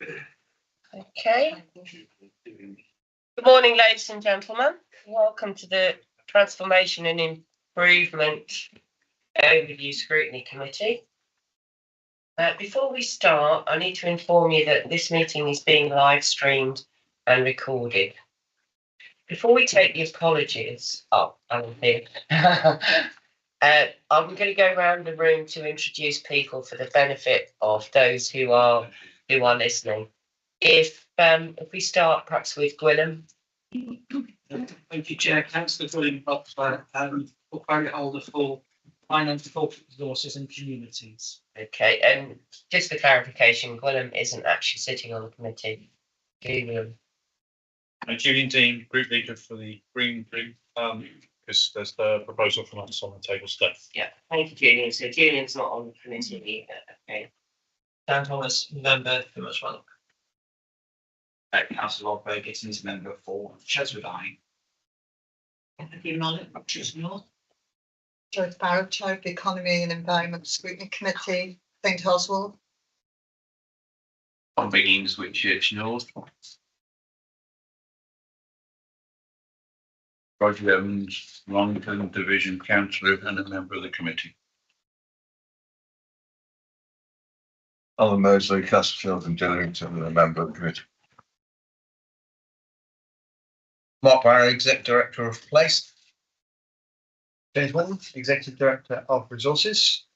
Okay. Good morning, ladies and gentlemen. Welcome to the Transformation and Improvement Overview Scrutiny Committee. Before we start, I need to inform you that this meeting is being live streamed and recorded. Before we take the apologies, I'm here. I'm going to go around the room to introduce people for the benefit of those who are listening. If we start perhaps with Gwynam. Thank you, Chair. Councillor William Butler, portfolio holder for finance, corporate resources and communities. Okay, and just for clarification, Gwynam isn't actually sitting on the committee. Julian Dean, group leader for the Green Group, because there's the proposal from us on the table today. Yeah, thank you, Julian. So Julian's not on the committee either. Okay. Dan Thomas, member for Muchwell. Councillor Foregate is member for Shrewsbury. Thank you, Molly. North. Joyce Barrett, Chair of the Economy and Environment Scrutiny Committee, St Oswald. Tom Biggins, Whitchurch North. Roger Evans, Longton Division Councillor and a member of the committee. Alan Mosley, Castlefield and Dillington, and a member of the committee. Mark Barrow, Executive Director of Place. James Wall, Executive Director of Resources.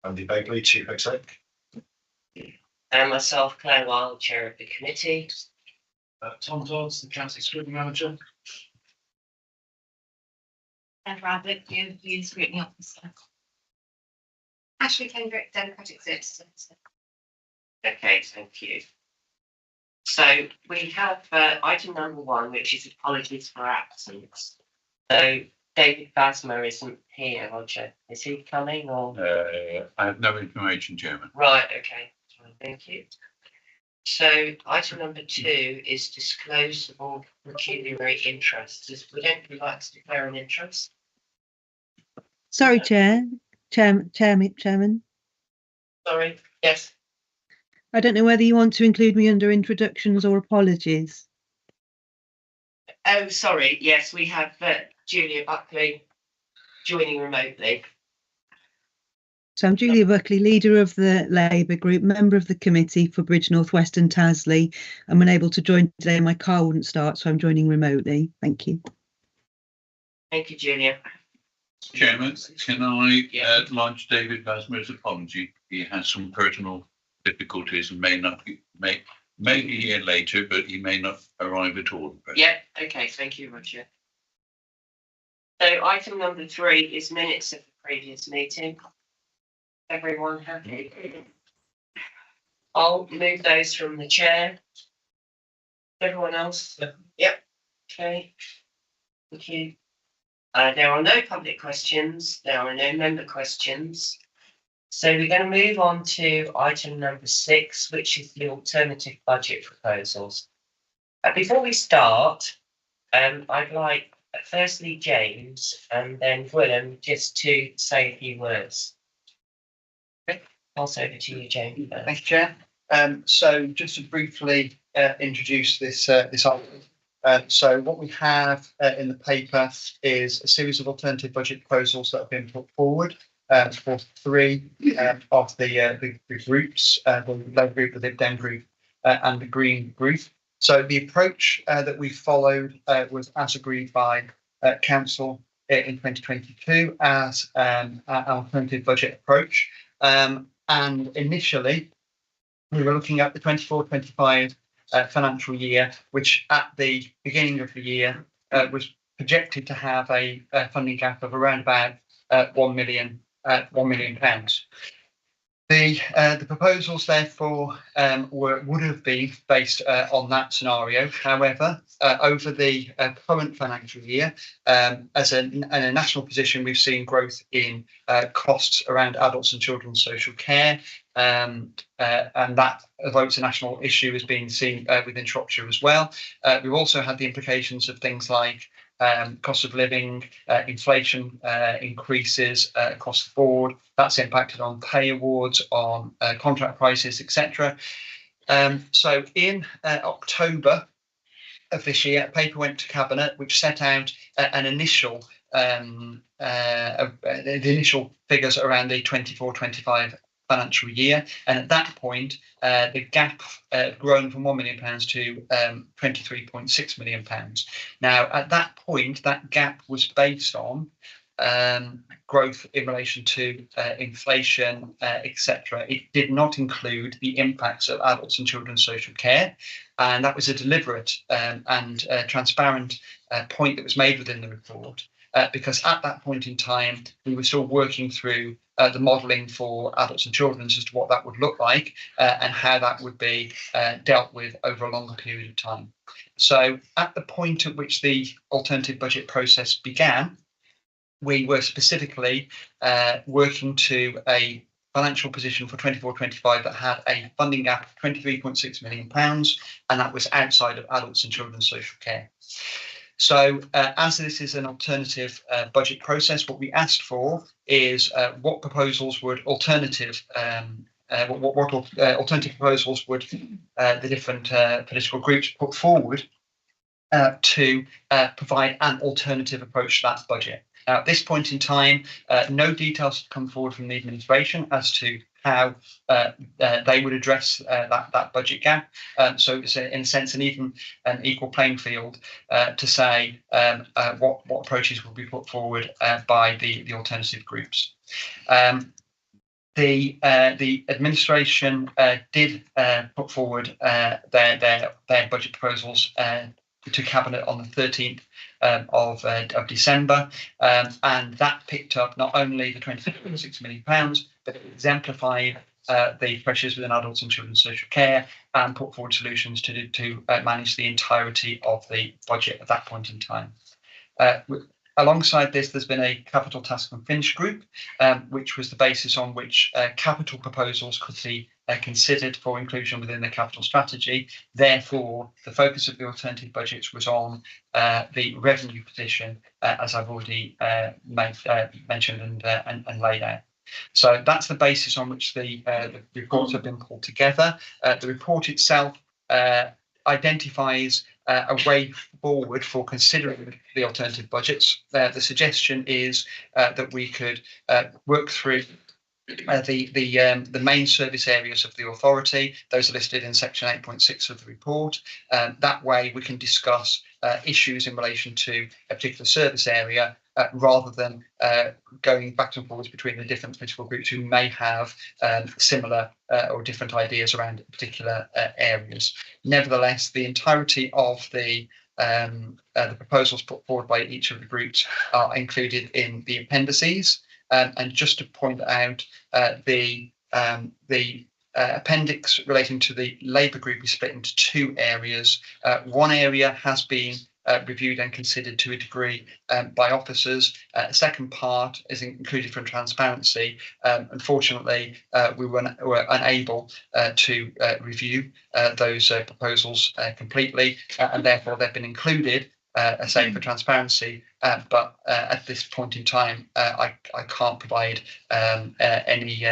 Andy Bagley, Chief Exec. And myself, Claire Wilde, Chair of the committee. Tom Dodds, the Council Scrutiny Manager. And Rabbit, the Scrutiny Officer. Ashley Kendrick, Democratic Citizen. Okay, thank you. So we have item number 1, which is apologies for absence. So David Basmer isn't here, Roger. Is he coming or? I have no information, Chairman. Right, okay. Thank you. So item number 2 is disclosable pecuniary interests. Would anybody like to declare an interest? Sorry, Chairman. Sorry, yes. I don't know whether you want to include me under introductions or apologies. Oh, sorry. Yes, we have Julia Buckley joining remotely. So I'm Julia Buckley, leader of the Labour group, member of the committee for Bridge North West and Tasley. I'm unable to join today. My car wouldn't start, so I'm joining remotely. Thank you. Thank you, Julia. Chairman, can I lodge David Basmer's apology? He has some personal difficulties and may be here later, but he may not arrive at all. Yeah, okay, thank you, Roger. So item number 3 is minutes of the previous meeting. Everyone happy? I'll move those from the chair. Everyone else? Yep. Okay. Thank you. There are no public questions. There are no member questions. So we're going to move on to item number 6, which is the alternative budget proposals. Before we start, I'd like firstly James and then Willem just to say a few words. Pass over to you, James. Thank you, Chair. So just to briefly introduce this item. So what we have in the paper is a series of alternative budget proposals that have been put forward for 3 of the groups, the Labour Group, the Lib Dem Group and the Green Group. So the approach that we followed was as agreed by Council in 2022 as an alternative budget approach. And initially, we were looking at the 24-25 financial year, which at the beginning of the year was projected to have a funding gap of around about £1 million. The proposals, therefore, would have been based on that scenario. However, over the current financial year, as a national position, we've seen growth in costs around adults and children's social care, and that, although it's a national issue, is being seen within Shropshire as well. We've also had the implications of things like cost of living, inflation increases across the board. That's impacted on pay awards, on contract prices, etc. So in October of this year, a paper went to Cabinet which set out an initial the initial figures around the 24-25 financial year, and at that point the gap had grown from £1 million to £23.6 million. Now at that point that gap was based on growth in relation to inflation, etc. It did not include the impacts of adults and children's social care, and that was a deliberate and transparent point that was made within the report, because at that point in time we were still working through the modelling for adults and children as to what that would look like and how that would be dealt with over a longer period of time. So at the point at which the alternative budget process began, we were specifically working to a financial position for 24-25 that had a funding gap of £23.6 million, and that was outside of adults and children's social care. So as this is an alternative budget process, what we asked for is what proposals would alternative proposals would the different political groups put forward to provide an alternative approach to that budget. Now, at this point in time, no details have come forward from the administration as to how they would address that budget gap. So it's in a sense an equal playing field to say what approaches will be put forward by the alternative groups. The administration did put forward their budget proposals to Cabinet on the 13th of December, and that picked up not only the £26 million, but it exemplified the pressures within adults and children's social care and put forward solutions to manage the entirety of the budget at that point in time. Alongside this, there's been a capital task and finish group, which was the basis on which capital proposals could be considered for inclusion within the capital strategy. Therefore, the focus of the alternative budgets was on the revenue position, as I've already mentioned and laid out. So that's the basis on which the reports have been pulled together. The report itself identifies a way forward for considering the alternative budgets. The suggestion is that we could work through the main service areas of the authority. Those are listed in section 8.6 of the report. That way we can discuss issues in relation to a particular service area rather than going back and forwards between the different political groups who may have similar or different ideas around particular areas. Nevertheless, the entirety of the proposals put forward by each of the groups are included in the appendices. And just to point out, the appendix relating to the Labour group is split into two areas. One area has been reviewed and considered to a degree by officers. The second part is included from transparency. Unfortunately, we were unable to review those proposals completely, and therefore they've been included say for transparency, but at this point in time, I can't provide any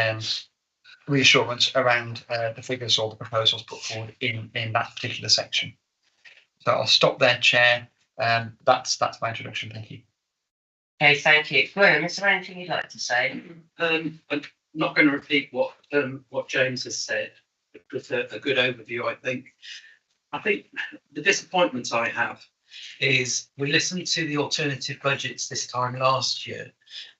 reassurance around the figures or the proposals put forward in that particular section. So I'll stop there, Chair. That's my introduction. Thank you. Okay, thank you. Graham, is there anything you'd like to say? I'm not going to repeat what James has said, but with a good overview, I think. I think the disappointment I have is we listened to the alternative budgets this time last year,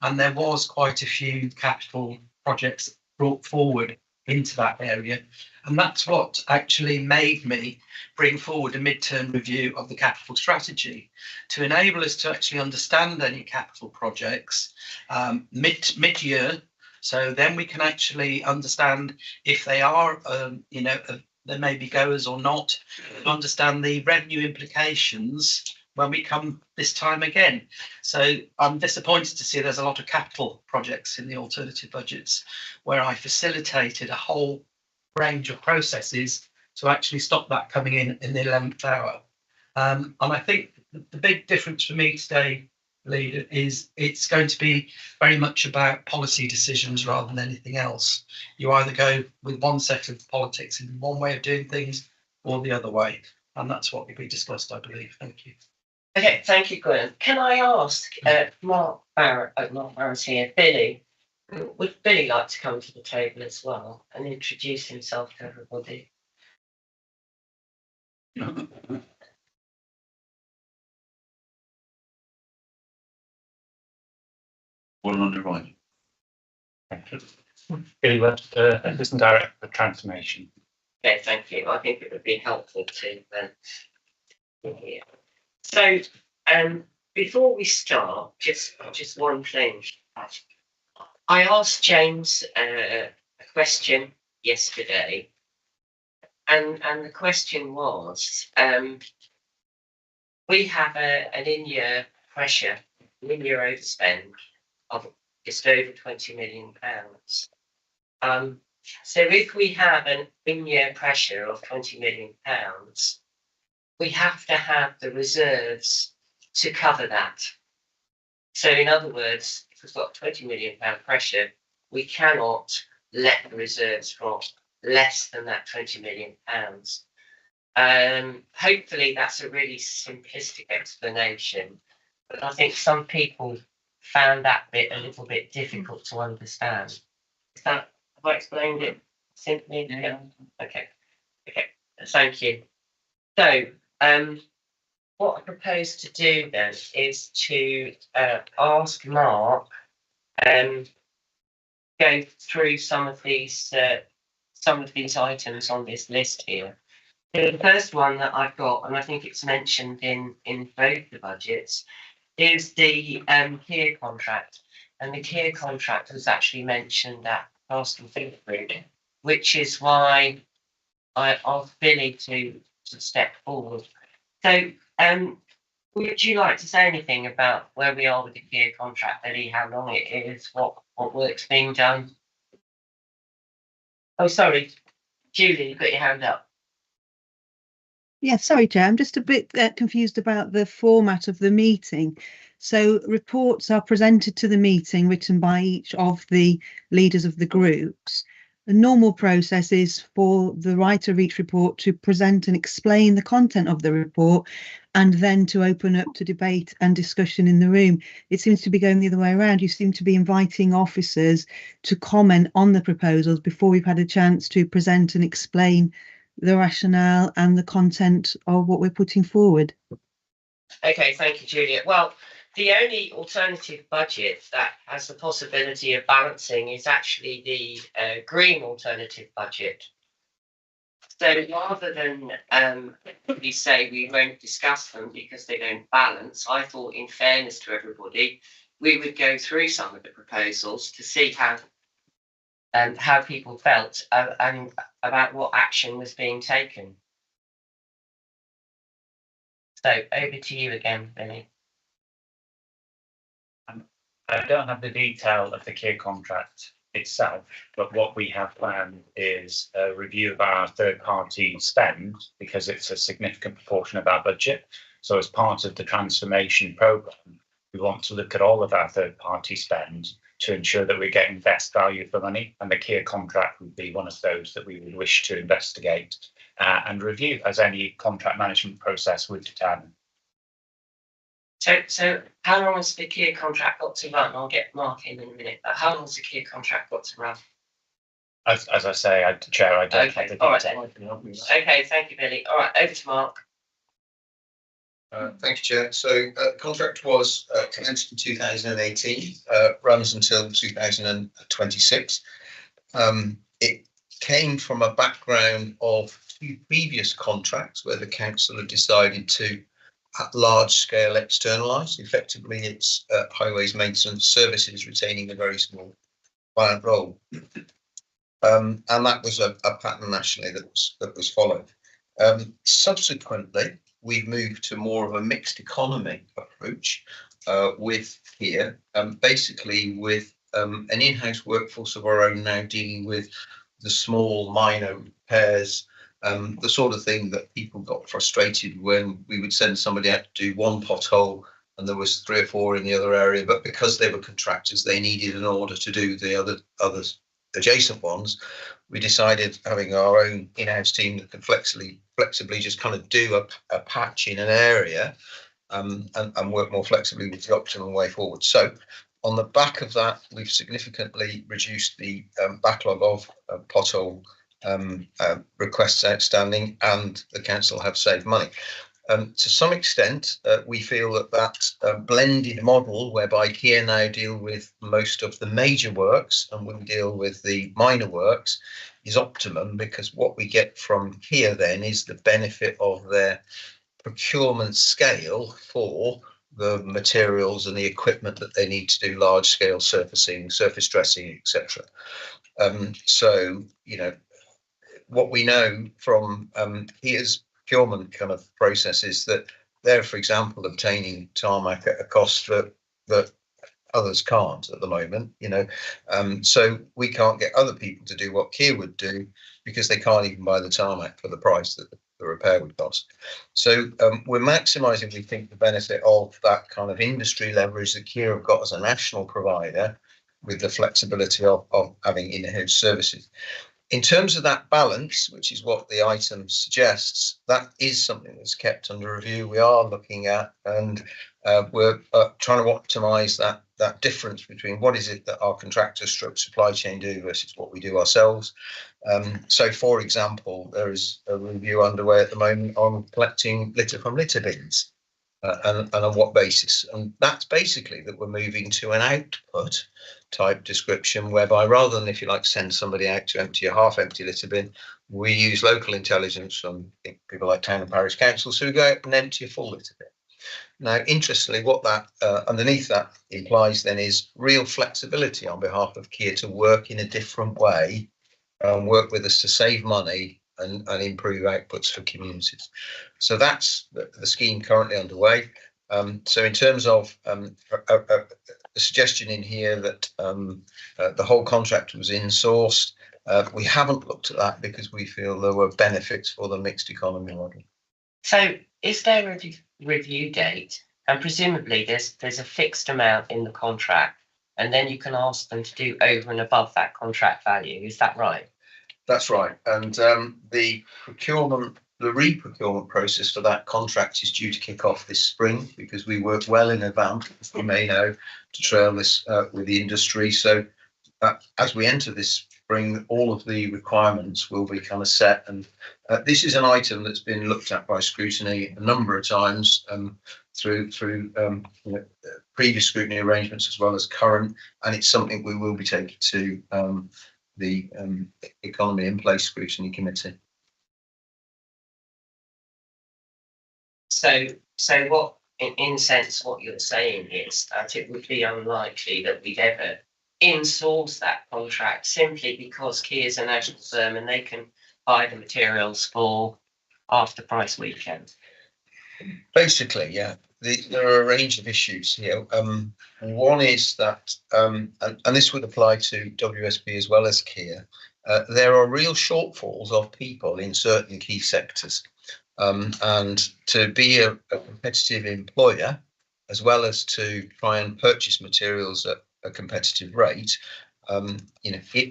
and there was quite a few capital projects brought forward into that area, and that's what actually made me bring forward a midterm review of the capital strategy to enable us to actually understand any capital projects mid-year, so then we can actually understand if they are they may be goers or not, understand the revenue implications when we come this time again. So I'm disappointed to see there's a lot of capital projects in the alternative budgets where I facilitated a whole range of processes to actually stop that coming in the 11th hour. And I think the big difference for me today lead, is it's going to be very much about policy decisions rather than anything else. You either go with one set of politics and one way of doing things, or the other way, and that's what will be discussed, I believe. Thank you. Okay, thank you, Gwen. Can I ask Mark Barrett, Mark Barrett's here, Billy, would Billy like to come to the table as well and introduce himself to everybody? One on the right. Billy Webster, Assistant Director for Transformation. Okay, thank you. I think it would be helpful to hear. So, before we start, just one thing. I asked James a question yesterday, and the question was, we have an in-year pressure, in-year overspend of just over £20 million. So if we have an in-year pressure of £20 million, we have to have the reserves to cover that. So in other words, if we've got £20 million pressure, we cannot let the reserves drop less than that £20 million. Hopefully that's a really simplistic explanation, but I think some people found that bit a little bit difficult to understand. Have I explained it simply? Yeah. Okay. Thank you. So, what I propose to do then is to ask Mark go through some of these items on this list here. The first one that I've got, and I think it's mentioned in both the budgets, is the Kia contract. And the Kia contract was actually mentioned at Fast and Shrewsbury, which is why I asked Billy to step forward. So, would you like to say anything about where we are with the Kia contract, Billy, how long it is, what work's being done? Oh, sorry, Julie, you've got your hand up. Yeah, sorry, Chair. I'm just a bit confused about the format of the meeting. So reports are presented to the meeting written by each of the leaders of the groups. The normal process is for the writer of each report to present and explain the content of the report and then to open up to debate and discussion in the room. It seems to be going the other way around. You seem to be inviting officers to comment on the proposals before we've had a chance to present and explain the rationale and the content of what we're putting forward. Okay, thank you, Julia. Well, the only alternative budget that has the possibility of balancing is actually the green alternative budget. So rather than we say we won't discuss them because they don't balance, I thought in fairness to everybody, we would go through some of the proposals to see how people felt and about what action was being taken. So over to you again, Billy. I don't have the detail of the Kia contract itself, but what we have planned is a review of our third-party spend because it's a significant proportion of our budget. So as part of the transformation programme, we want to look at all of our third-party spend to ensure that we're getting best value for money, and the Kia contract would be one of those that we would wish to investigate and review, as any contract management process would determine. So how long has the Kia contract got to run? I'll get Mark in a minute, but how long has the Kia contract got to run? As I say, Chair, I don't have the detail. All right, okay, thank you, Billy. All right, over to Mark. Thank you, Chair. So the contract was commenced in 2018, runs until 2026. It came from a background of two previous contracts where the council had decided to at large scale externalise. Effectively, it's highways maintenance services retaining a very small client role. And that was a pattern nationally that was followed. Subsequently, we've moved to more of a mixed economy approach with Kia, basically with an in-house workforce of our own now dealing with the small minor repairs, the sort of thing that people got frustrated when we would send somebody out to do one pothole and there was 3 or 4 in the other area, but because they were contractors, they needed an order to do the other adjacent ones. We decided having our own in-house team that could flexibly just kind of do a patch in an area, and work more flexibly with the optimal way forward. So on the back of that, we've significantly reduced the backlog of pothole requests outstanding, and the council have saved money. To some extent, we feel that blended model whereby Kier now deal with most of the major works and we deal with the minor works is optimum, because what we get from Kier then is the benefit of their procurement scale for the materials and the equipment that they need to do large scale surfacing, surface dressing, etc. So, you know, what we know from Kier's procurement kind of process is that they're, for example, obtaining tarmac at a cost that others can't at the moment, you know. So we can't get other people to do what Kier would do because they can't even buy the tarmac for the price that the repair would cost. So we're maximising, we think, the benefit of that kind of industry leverage that Kier have got as a national provider, with the flexibility of having in-house services. In terms of that balance, which is what the item suggests, that is something that's kept under review. We are looking at, and we're trying to optimise that difference between what is it that our contractor stroke supply chain do versus what we do ourselves. So, for example, there is a review underway at the moment on collecting litter from litter bins, and on what basis. And that's basically that we're moving to an output type description, whereby rather than, if you like, send somebody out to empty a half empty litter bin, we use local intelligence from people like town and parish councils who go out and empty a full litter bin. Now, interestingly, what that underneath that implies then is real flexibility on behalf of Kier to work in a different way, and work with us to save money and improve outputs for communities. So that's the scheme currently underway. So in terms of a suggestion in here that the whole contract was insourced, we haven't looked at that because we feel there were benefits for the mixed economy model. So is there a review date? And presumably there's a fixed amount in the contract, and then you can ask them to do over and above that contract value. Is that right? That's right. And the re-procurement process for that contract is due to kick off this spring, because we work well in advance, as you may know, to trail this with the industry. So as we enter this spring, all of the requirements will be kind of set. And this is an item that's been looked at by Scrutiny a number of times through previous scrutiny arrangements as well as current. And it's something we will be taking to the Economy in Place Scrutiny Committee. So what, in sense, what you're saying is that it would be unlikely that we'd ever insource that contract simply because Kier is a national firm and they can buy the materials for after price weekend. Basically, yeah. There are a range of issues here. One is that, and this would apply to WSP as well as Kier, there are real shortfalls of people in certain key sectors. And to be a competitive employer, as well as to try and purchase materials at a competitive rate,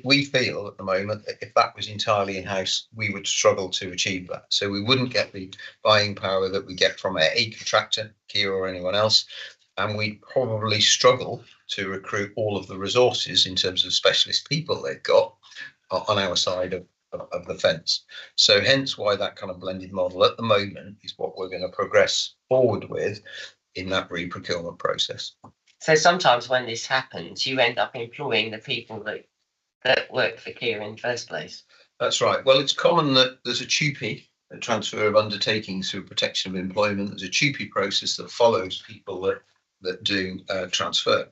we feel at the moment that if that was entirely in-house, we would struggle to achieve that. So we wouldn't get the buying power that we get from a contractor, Kier or anyone else, and we'd probably struggle to recruit all of the resources in terms of specialist people they've got on our side of the fence. So hence why that kind of blended model at the moment is what we're going to progress forward with in that re-procurement process. So sometimes when this happens, you end up employing the people that work for Kier in the first place. That's right. Well, it's common that there's a TUPE, a transfer of undertakings through protection of employment. There's a TUPE process that follows people that do transfer.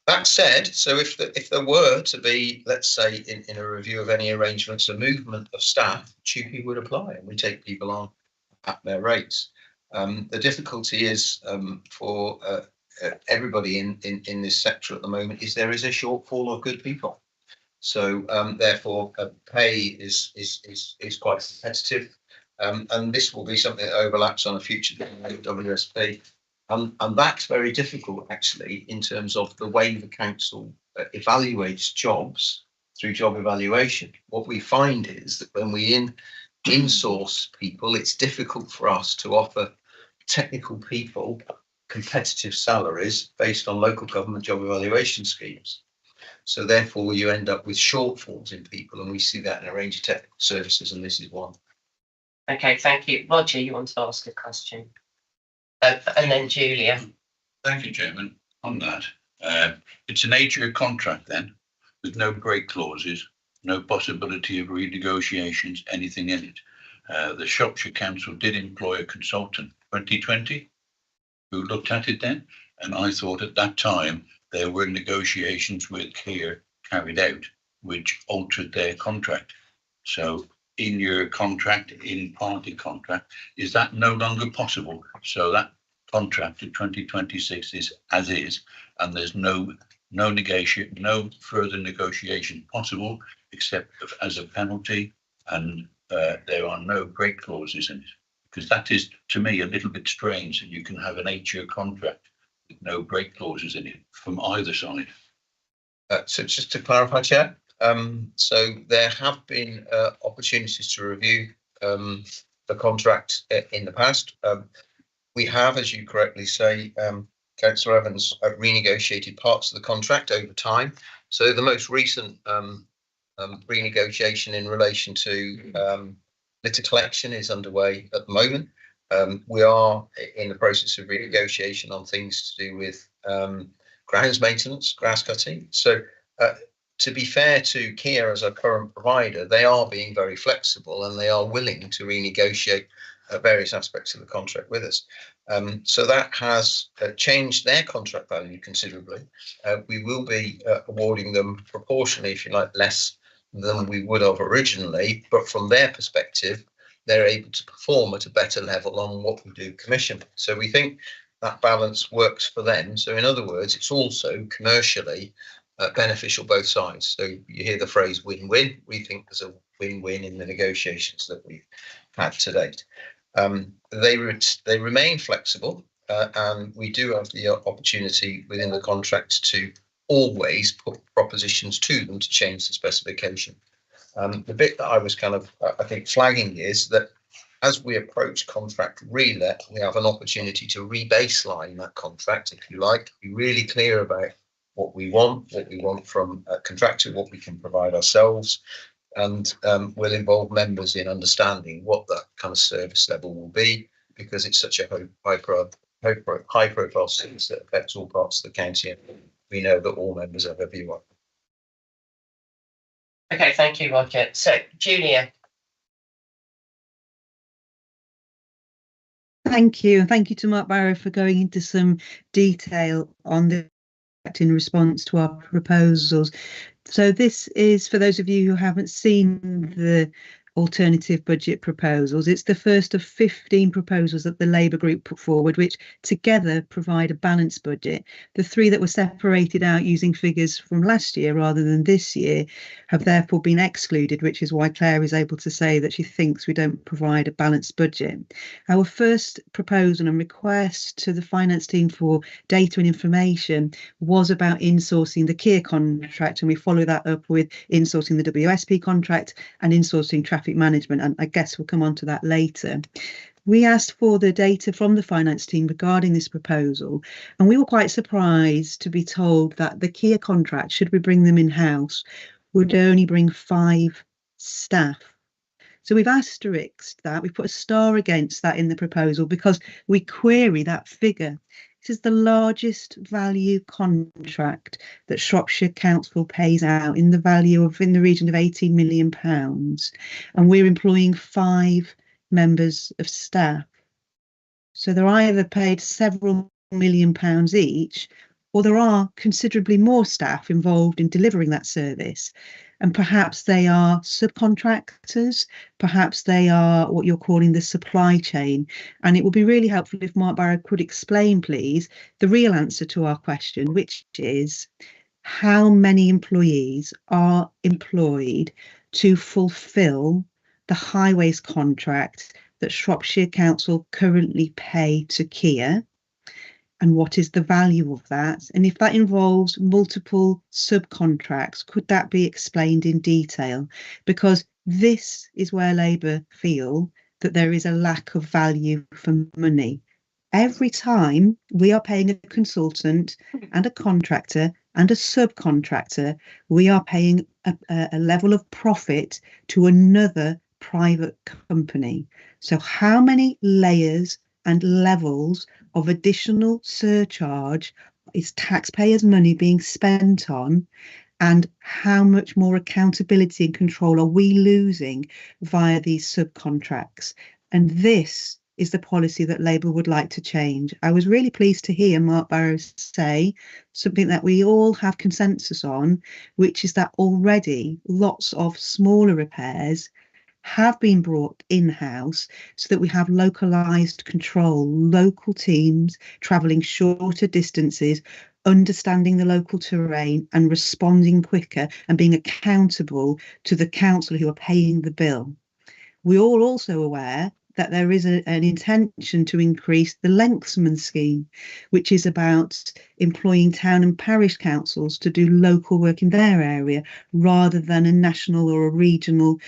That said, so if there were to be, let's say, in a review of any arrangements, a movement of staff, TUPE would apply, and we take people on at their rates. The difficulty is for everybody in this sector at the moment is there is a shortfall of good people. So therefore, pay is quite competitive, and this will be something that overlaps on a future WSP. And that's very difficult actually in terms of the way the council evaluates jobs through job evaluation. What we find is that when we insource people, it's difficult for us to offer technical people competitive salaries based on local government job evaluation schemes. So therefore you end up with shortfalls in people, and we see that in a range of technical services, and this is one. Okay, thank you. Roger, you want to ask a question? And then Julia. Thank you, Chairman. On that, it's an 8-year contract then, with no break clauses, no possibility of renegotiations, anything in it. The Shropshire Council did employ a consultant 2020 who looked at it then, and I thought at that time there were negotiations with Keir carried out which altered their contract. So in your contract, in party contract, is that no longer possible? So that contract of 2026 is as is, and there's no further negotiation possible except as a penalty, and there are no break clauses in it, because that is to me a little bit strange that you can have an 8-year contract with no break clauses in it from either side. So just to clarify, Chair, so there have been opportunities to review the contract in the past. We have, as you correctly say, Councillor Evans, renegotiated parts of the contract over time. So the most recent renegotiation in relation to litter collection is underway at the moment. We are in the process of renegotiation on things to do with grounds maintenance, grass cutting. So to be fair to Keir as our current provider, they are being very flexible and they are willing to renegotiate various aspects of the contract with us. So that has changed their contract value considerably. We will be awarding them proportionally, if you like, less than we would have originally, but from their perspective, they're able to perform at a better level on what we do commission. So we think that balance works for them. So in other words, it's also commercially beneficial both sides. So you hear the phrase win-win. We think there's a win-win in the negotiations that we've had to date. They remain flexible, and we do have the opportunity within the contract to always put propositions to them to change the specification. The bit that I was kind of, I think, flagging is that as we approach contract relet, we have an opportunity to rebaseline that contract, if you like, be really clear about what we want from a contractor, what we can provide ourselves, and will involve members in understanding what that kind of service level will be, because it's such a high profile service that affects all parts of the county. We know that all members have a view on. Okay, thank you, Roger. So, Julia. Thank you. And thank you to Mark Barrow for going into some detail on the in response to our proposals. So this is for those of you who haven't seen the alternative budget proposals. It's the first of 15 proposals that the Labour group put forward, which together provide a balanced budget. The 3 that were separated out using figures from last year rather than this year have therefore been excluded, which is why Claire is able to say that she thinks we don't provide a balanced budget. Our first proposal and request to the finance team for data and information was about insourcing the Keir contract, and we follow that up with insourcing the WSP contract and insourcing traffic management, and I guess we'll come on to that later. We asked for the data from the finance team regarding this proposal, and we were quite surprised to be told that the Keir contract, should we bring them in-house, would only bring 5 staff. So we've asterisked that, we put a star against that in the proposal because we query that figure. This is the largest value contract that Shropshire Council pays out in the value of in the region of £18 million. And we're employing 5 members of staff. So they're either paid several £1,000,000 each, or there are considerably more staff involved in delivering that service. And perhaps they are subcontractors, perhaps they are what you're calling the supply chain. And it would be really helpful if Mark Barrow could explain, please, the real answer to our question, which is how many employees are employed to fulfil the highways contract that Shropshire Council currently pay to Keir. and what is the value of that? And if that involves multiple subcontracts, could that be explained in detail? Because this is where Labour feel that there is a lack of value for money. Every time we are paying a consultant and a contractor and a subcontractor, we are paying a level of profit to another private company. So how many layers and levels of additional surcharge is taxpayers' money being spent on, and how much more accountability and control are we losing via these subcontracts? And this is the policy that Labour would like to change. I was really pleased to hear Mark Barrows say something that we all have consensus on, which is that already lots of smaller repairs have been brought in-house so that we have localised control, local teams travelling shorter distances, understanding the local terrain and responding quicker and being accountable to the council who are paying the bill. We're all also aware that there is an intention to increase the lengthsman scheme, which is about employing town and parish councils to do local work in their area rather than a national or a regional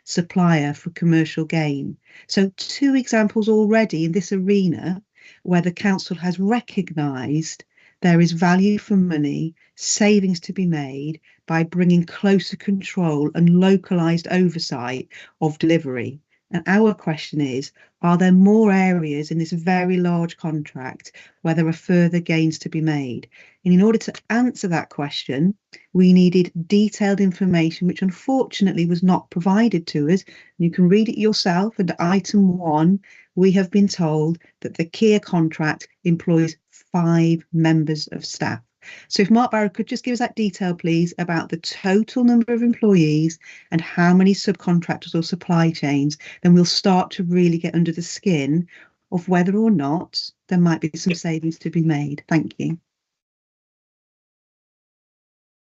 supplier for commercial gain. So 2 examples already in this arena where the council has recognised there is value for money, savings to be made by bringing closer control and localised oversight of delivery. And our question is, are there more areas in this very large contract where there are further gains to be made? And in order to answer that question, we needed detailed information, which unfortunately was not provided to us. You can read it yourself. Under item 1, we have been told that the Kia contract employs 5 members of staff. So if Mark Barrow could just give us that detail, please, about the total number of employees and how many subcontractors or supply chains, then we'll start to really get under the skin of whether or not there might be some savings to be made. Thank you.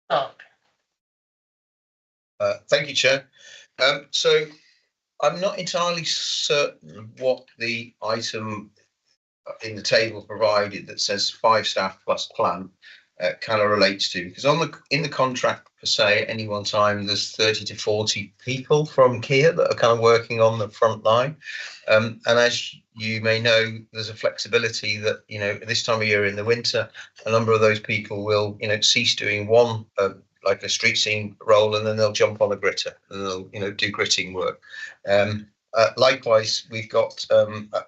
Mark. Thank you, Chair. So I'm not entirely certain what the item in the table provided that says 5 staff plus plant kind of relates to, because in the contract per se at any one time there's 30 to 40 people from Kia that are kind of working on the front line, and as you may know, there's a flexibility that, you know, this time of year in the winter a number of those people will, you know, cease doing one like a street scene role, and then they'll jump on a gritter and they'll, you know, do gritting work. Likewise, we've got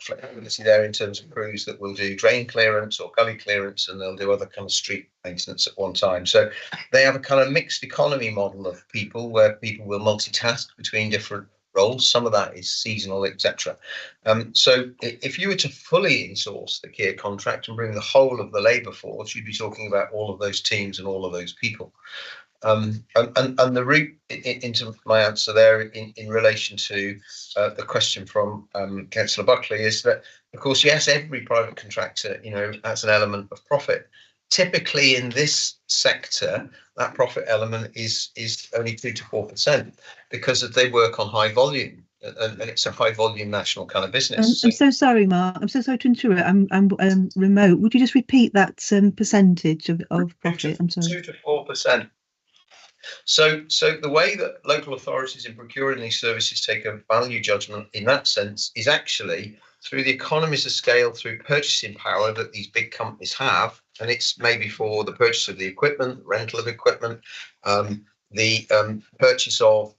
flexibility there in terms of crews that will do drain clearance or gully clearance, and they'll do other kind of street maintenance at one time. So they have a kind of mixed economy model of people where people will multitask between different roles. Some of that is seasonal, etc. So if you were to fully insource the Kia contract and bring the whole of the labour force, you'd be talking about all of those teams and all of those people. And the route into my answer there in relation to the question from Councillor Buckley is that, of course, yes, every private contractor, you know, has an element of profit. Typically in this sector, that profit element is only 2 to 4% because they work on high volume, and it's a high volume national kind of business. I'm so sorry, Mark. I'm so sorry to interrupt. I'm remote. Would you just repeat that percentage of profit? I'm sorry. 2 to 4%. So the way that local authorities in procuring these services take a value judgment in that sense is actually through the economies of scale, through purchasing power that these big companies have, and it's maybe for the purchase of the equipment, rental of equipment, the purchase of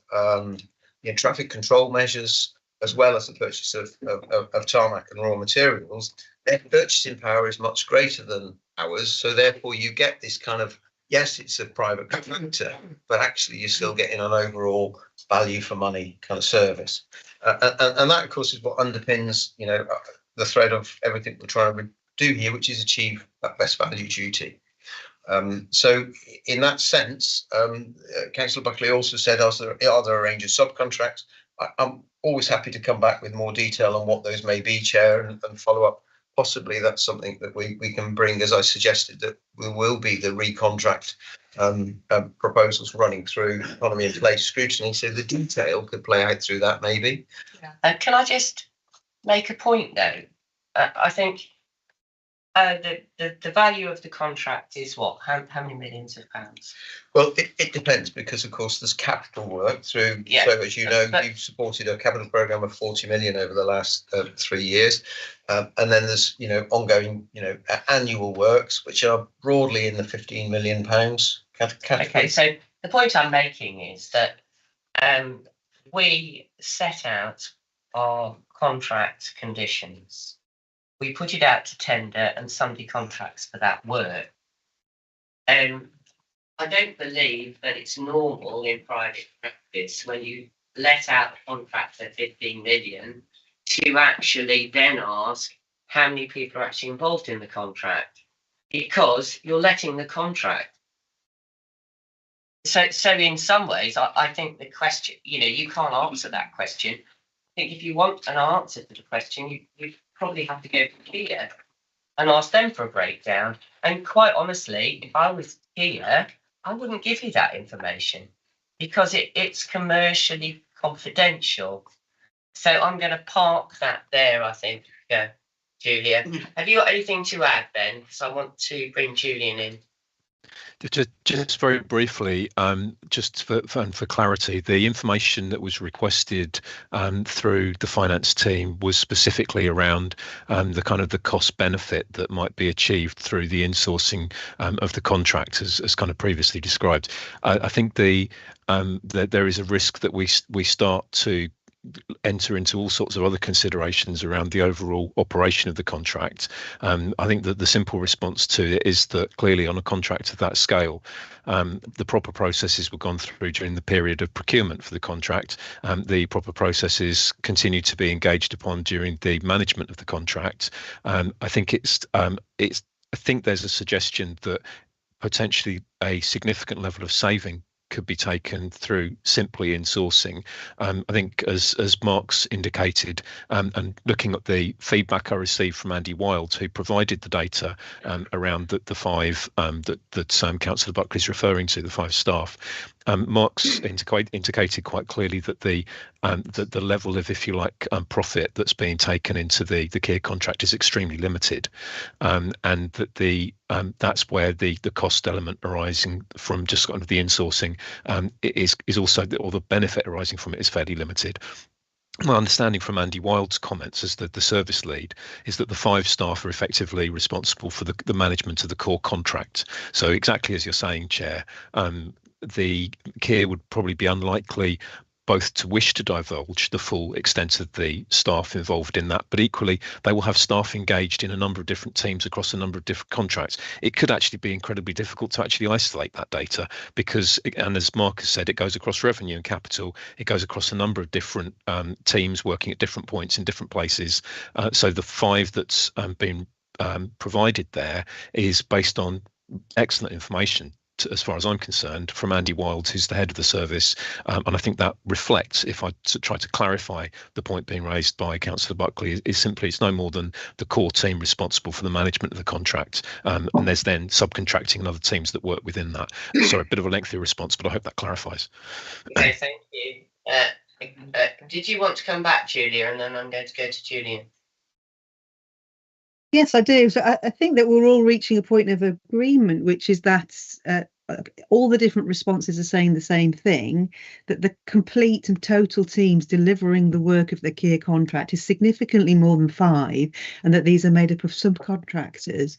traffic control measures, as well as the purchase of tarmac and raw materials. Their purchasing power is much greater than ours, so therefore you get this kind of, yes, it's a private contractor, but actually you're still getting an overall value for money kind of service. And that, of course, is what underpins, you know, the thread of everything we're trying to do here, which is achieve that best value duty. So in that sense, Councillor Buckley also said, are there a range of subcontracts? I'm always happy to come back with more detail on what those may be, Chair, and follow up. Possibly that's something that we can bring, as I suggested, that we will be the recontract proposals running through economy and place scrutiny. So the detail could play out through that, maybe. Can I just make a point though? I think The value of the contract is what? How many millions of pounds? Well, it depends because, of course, there's capital work through. Yeah, So, as you know, but- you've supported a capital programme of 40 million over the last 3 years. And then there's, ongoing, annual works, which are broadly in the 15 million pounds category. Okay, so the point I'm making is that we set out our contract conditions. We put it out to tender and somebody contracts for that work. I don't believe that it's normal in private practice when you let out a contract for 15 million to actually then ask how many people are actually involved in the contract, because you're letting the contract. So in some ways, I think the question, you can't answer that question. I think if you want an answer to the question, you probably have to go to Kia and ask them for a breakdown. And quite honestly, if I was Kia, I wouldn't give you that information because it's commercially confidential. So I'm going to park that there, I think, Julia. Have you got anything to add, Ben? Because I want to bring Julian in. Just very briefly, just for clarity, the information that was requested through the finance team was specifically around the cost benefit that might be achieved through the insourcing of the contract, as kind of previously described. I think that there is a risk that we start to enter into all sorts of other considerations around the overall operation of the contract. I think that the simple response to it is that clearly on a contract of that scale, the proper processes were gone through during the period of procurement for the contract. The proper processes continue to be engaged upon during the management of the contract. I think I think there's a suggestion that potentially a significant level of saving could be taken through simply insourcing. I think as Mark's indicated, and looking at the feedback I received from Andy Wild, who provided the data around the five that Councillor Buckley is referring to, the 5 staff. Mark's indicated quite clearly that the level of, if you like, profit that's being taken into the Kia contract is extremely limited, and that that's where the cost element arising from just kind of the insourcing is also, or the benefit arising from it is fairly limited. My understanding from Andy Wild's comments as the service lead is that the 5 staff are effectively responsible for the management of the core contract. So exactly as you're saying, Chair, the Kia would probably be unlikely both to wish to divulge the full extent of the staff involved in that, but equally they will have staff engaged in a number of different teams across a number of different contracts. It could actually be incredibly difficult to actually isolate that data because, and as Mark has said, it goes across revenue and capital. It goes across a number of different teams working at different points in different places. So the 5 that's been provided there is based on excellent information, as far as I'm concerned, from Andy Wild, who's the head of the service. And I think that reflects, if I try to clarify the point being raised by Councillor Buckley, is simply it's no more than the core team responsible for the management of the contract. And there's then subcontracting and other teams that work within that. Sorry, a bit of a lengthy response, but I hope that clarifies. Okay, thank you. Did you want to come back, Julia? And then I'm going to go to Julian. Yes, I do. So I think that we're all reaching a point of agreement, which is that all the different responses are saying the same thing, that the complete and total teams delivering the work of the Kia contract is significantly more than 5, and that these are made up of subcontractors.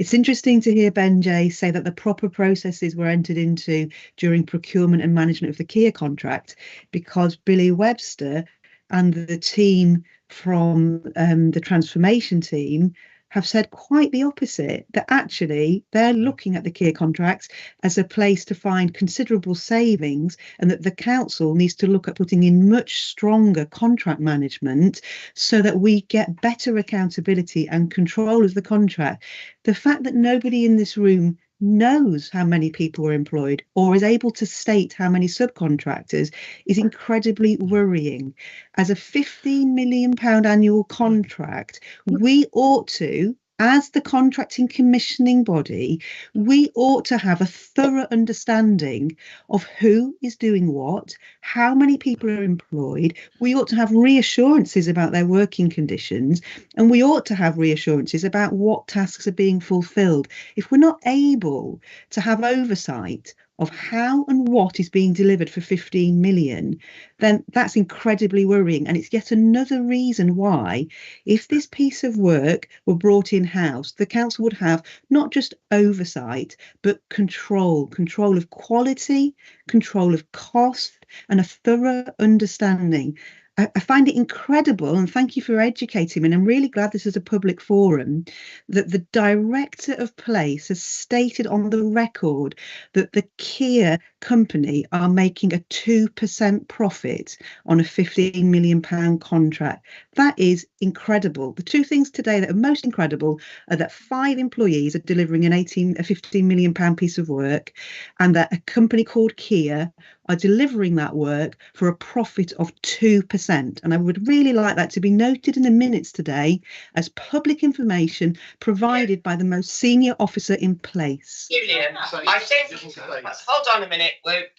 It's interesting to hear Ben J say that the proper processes were entered into during procurement and management of the Kia contract, because Billy Webster and the team from the transformation team have said quite the opposite, that actually they're looking at the Kia contracts as a place to find considerable savings, and that the council needs to look at putting in much stronger contract management so that we get better accountability and control of the contract. The fact that nobody in this room knows how many people are employed or is able to state how many subcontractors is incredibly worrying. As a £15 million annual contract, we ought to, as the contracting commissioning body, we ought to have a thorough understanding of who is doing what, how many people are employed. We ought to have reassurances about their working conditions, and we ought to have reassurances about what tasks are being fulfilled. If we're not able to have oversight of how and what is being delivered for 15 million, then that's incredibly worrying. And it's yet another reason why, if this piece of work were brought in-house, the council would have not just oversight, but control of quality, control of cost, and a thorough understanding. I find it incredible, and thank you for educating me, and I'm really glad this is a public forum, that the director of place has stated on the record that the Kia company are making a 2% profit on a £15 million contract. That is incredible. The two things today that are most incredible are that 5 employees are delivering a £15 million piece of work, and that a company called Kia are delivering that work for a profit of 2%. And I would really like that to be noted in the minutes today as public information provided by the most senior officer in place. Julian, I think, hold on a minute,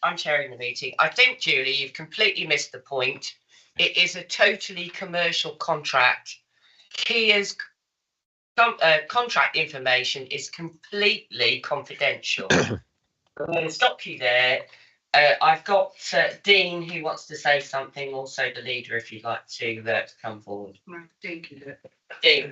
I'm chairing the meeting. I think, Julie, you've completely missed the point. It is a totally commercial contract. Kia's contract information is completely confidential. I'm going to stop you there. I've got Dean who wants to say something, also the leader, if you'd like to come forward. Dean can do it. Dean.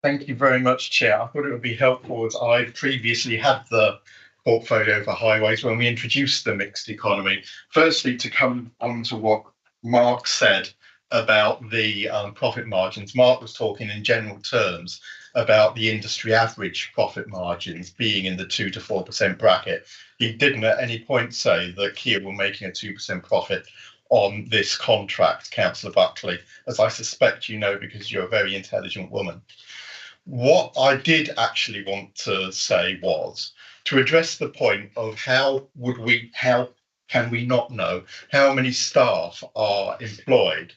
Thank you very much, Chair. I thought it would be helpful, as I previously had the portfolio for highways when we introduced the mixed economy. Firstly, to come on to what Mark said about the profit margins. Mark was talking in general terms about the industry average profit margins being in the 2 to 4% bracket. He didn't at any point say that Kia were making a 2% profit on this contract, Councillor Buckley, as I suspect you know because you're a very intelligent woman. What I did actually want to say was to address the point of how can we not know how many staff are employed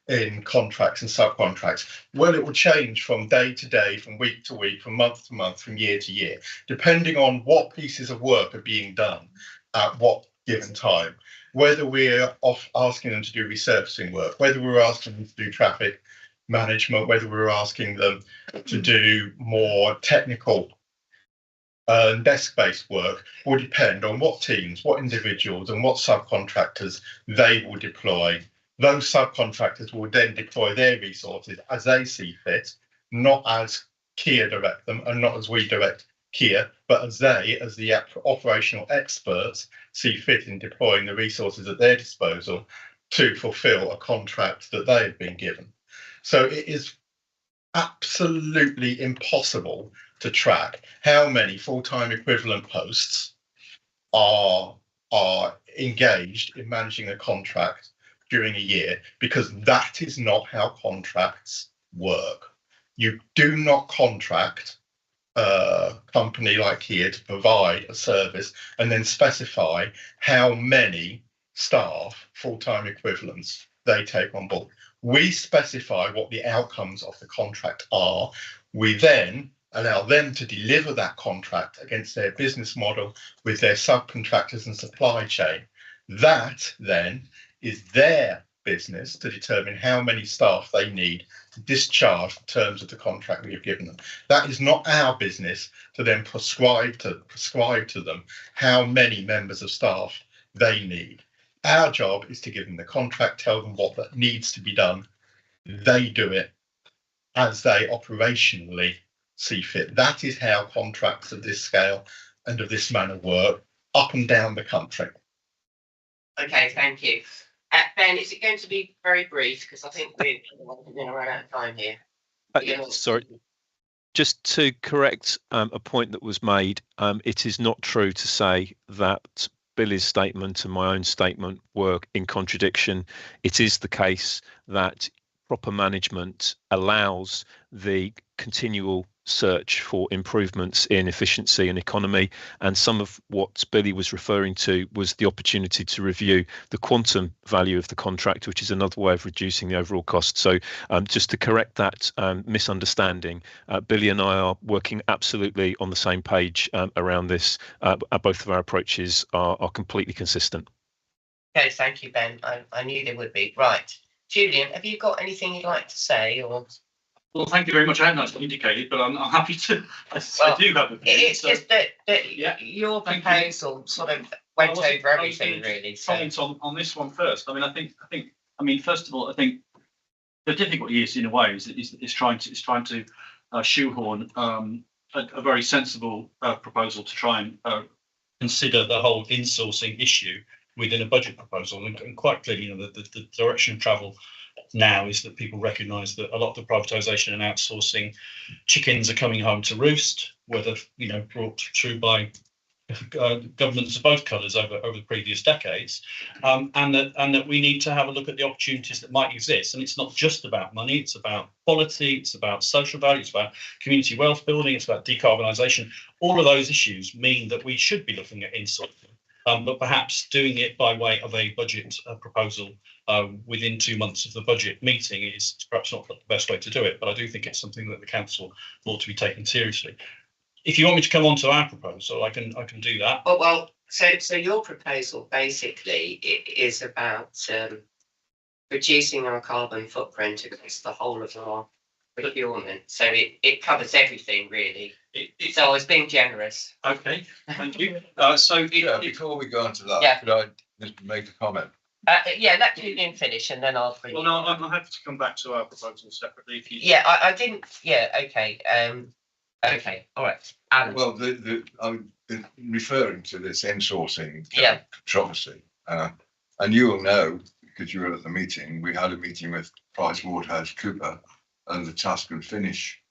in contracts and subcontracts? Well, it will change from day to day, from week to week, from month to month, from year to year, depending on what pieces of work are being done at what given time. Whether we're asking them to do resurfacing work, whether we're asking them to do traffic management, whether we're asking them to do more technical desk-based work, will depend on what teams, what individuals and what subcontractors they will deploy. Those subcontractors will then deploy their resources as they see fit, not as Kia direct them and not as we direct Kia, but as they, as the operational experts, see fit in deploying the resources at their disposal to fulfil a contract that they have been given. So it is absolutely impossible to track how many full-time equivalent posts are engaged in managing a contract during a year, because that is not how contracts work. You do not contract a company like Kia to provide a service and then specify how many staff, full-time equivalents, they take on board. We specify what the outcomes of the contract are. We then allow them to deliver that contract against their business model with their subcontractors and supply chain. That then is their business to determine how many staff they need to discharge the terms of the contract we have given them. That is not our business to then prescribe to them how many members of staff they need. Our job is to give them the contract, tell them what that needs to be done. They do it as they operationally see fit. That is how contracts of this scale and of this manner work up and down the country. Okay, thank you. Ben, is it going to be very brief? Because I think we're going to run out of time here. Sorry, just to correct a point that was made, it is not true to say that Billy's statement and my own statement were in contradiction. It is the case that proper management allows the continual search for improvements in efficiency and economy. And some of what Billy was referring to was the opportunity to review the quantum value of the contract, which is another way of reducing the overall cost. So just to correct that misunderstanding, Billy and I are working absolutely on the same page around this. Both of our approaches are completely consistent. Okay, thank you, Ben. I knew there would be. Right. Julian, have you got anything you'd like to say? Or Well, thank you very much. I haven't actually indicated, but I'm happy to. I do have a it's just that your proposal sort of went over everything, really. So comment on this one first. I mean, I mean, first of all, I think the difficulty is, in a way, is trying to shoehorn a very sensible proposal to try and consider the whole insourcing issue within a budget proposal. And quite clearly, the direction of travel now is that people recognise that a lot of the privatisation and outsourcing chickens are coming home to roost, whether brought through by governments of both colours over the previous decades, and that we need to have a look at the opportunities that might exist. And it's not just about money; it's about quality, it's about social value, it's about community wealth building, it's about decarbonisation. All of those issues mean that we should be looking at insourcing, but perhaps doing it by way of a budget proposal within 2 months of the budget meeting is perhaps not the best way to do it. But I do think it's something that the council ought to be taken seriously. If you want me to come on to our proposal, I can do that. well, so your proposal basically is about reducing our carbon footprint across the whole of our procurement. So it covers everything, really. So I was being generous. Okay, thank you. Before we go on to that, could I just make a comment? Let Julian finish, and then I'll. Well, no, I'm happy to come back to our proposal separately. If you. I didn't. Yeah. Okay. Okay. All right. Alan. Well, I'm referring to this insourcing controversy, and you will know because you were at the meeting. We had a meeting with PricewaterhouseCoopers and the task and finish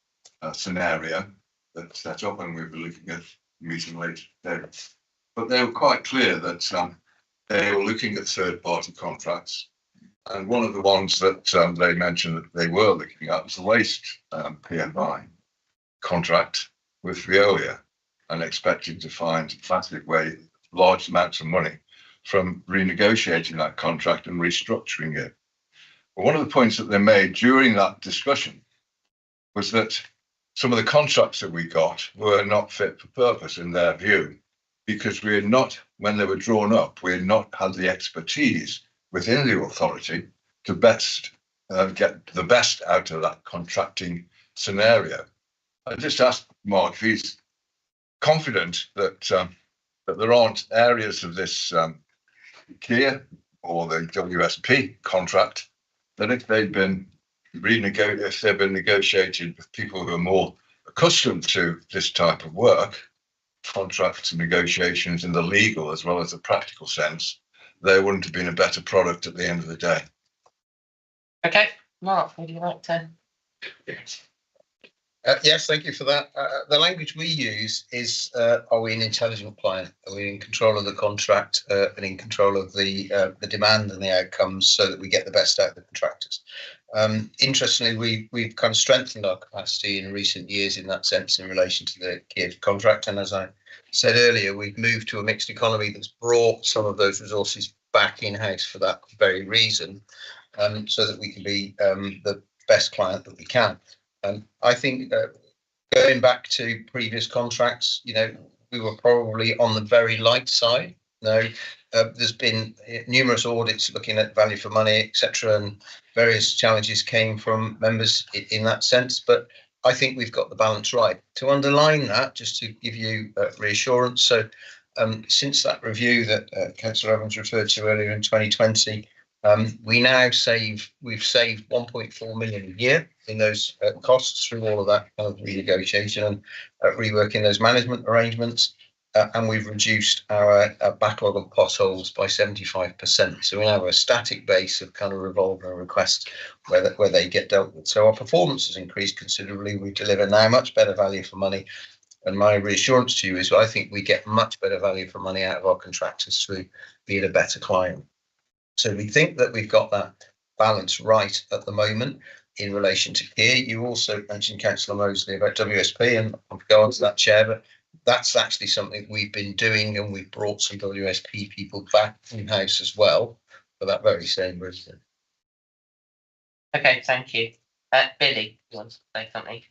scenario that's set up, and we'll be looking at the meeting later today. But they were quite clear that they were looking at third-party contracts, and one of the ones that they mentioned that they were looking at was the waste PFI contract with Veolia, and expecting to find large amounts of money from renegotiating that contract and restructuring it. But one of the points that they made during that discussion was that some of the contracts that we got were not fit for purpose in their view, because we had not, when they were drawn up, we had not had the expertise within the authority to get the best out of that contracting scenario. I just asked Mark if he's confident that there aren't areas of this KIA or the WSP contract that if they've been negotiated with people who are more accustomed to this type of work, contracts and negotiations in the legal as well as the practical sense, there wouldn't have been a better product at the end of the day. Okay, Mark, would you like to? Yes, thank you for that. The language we use is, are we an intelligent client? Are we in control of the contract and in control of the demand and the outcomes so that we get the best out of the contractors? Interestingly, we've kind of strengthened our capacity in recent years in that sense in relation to the KIA contract. And as I said earlier, we've moved to a mixed economy that's brought some of those resources back in-house for that very reason, so that we can be the best client that we can. I think going back to previous contracts, we were probably on the very light side. There's been numerous audits looking at value for money, etc., and various challenges came from members in that sense. But I think we've got the balance right. To underline that, just to give you reassurance, so since that review that Councillor Evans referred to earlier in 2020, we've saved 1.4 million a year in those costs through all of that kind of renegotiation and reworking those management arrangements, and we've reduced our backlog of potholes by 75%. So we now have a static base of kind of revolving requests where they get dealt with. So our performance has increased considerably. We deliver now much better value for money. And my reassurance to you is I think we get much better value for money out of our contractors through being a better client. So we think that we've got that balance right at the moment. in relation to care. You also mentioned, Councillor Mosley, about WSP, and I'll go on to that, Chair, but that's actually something we've been doing, and we've brought some WSP people back in-house as well for that very same reason. Okay, thank you. Billy, you want to say something?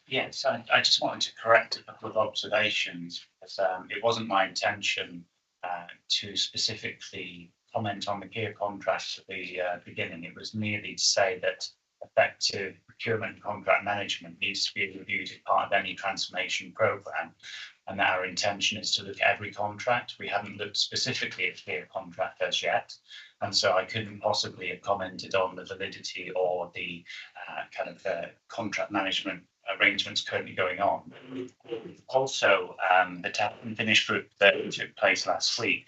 Yes, I just wanted to correct a couple of observations, because it wasn't my intention to specifically comment on the gear contract at the beginning. It was merely to say that effective procurement and contract management needs to be reviewed as part of any transformation programme, and that our intention is to look at every contract. We haven't looked specifically at gear contract as yet, and so I couldn't possibly have commented on the validity or the contract management arrangements currently going on. Also, the tap and finish group that took place last week,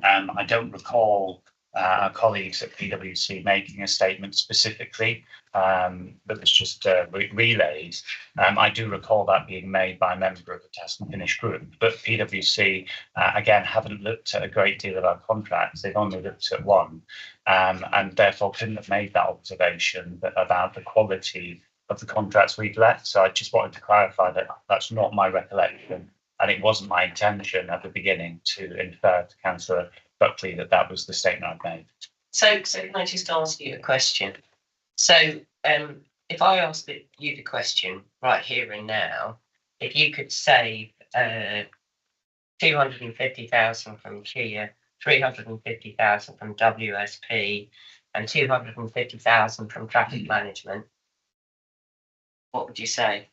I don't recall our colleagues at PwC making a statement specifically, that was just relayed. I do recall that being made by a member of the test and finish group, but PwC, again, haven't looked at a great deal of our contracts. They've only looked at one, and therefore couldn't have made that observation about the quality of the contracts we've let. So I just wanted to clarify that that's not my recollection, and it wasn't my intention at the beginning to infer to Councillor Buckley that that was the statement I've made. So can I just ask you a question? So if I asked you the question right here and now, if you could save 250,000 from Kia, 350,000 from WSP, and 250,000 from traffic management, what would you say?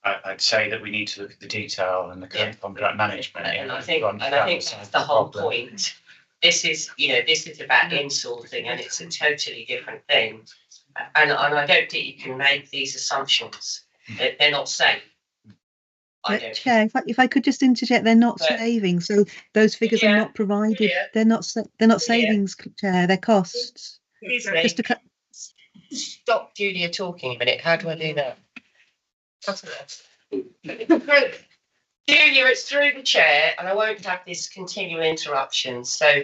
I'd say that we need to look at the detail and the current contract management. And I think that's the whole point. This is about insourcing, and it's a totally different thing. And I don't think you can make these assumptions. They're not safe. Chair, if I could just interject, they're not savings. So those figures are not provided. They're not savings, Chair. They're costs. Stop Julia talking a minute. How do I do that? Julia, it's through the chair, and I won't have this continual interruption. So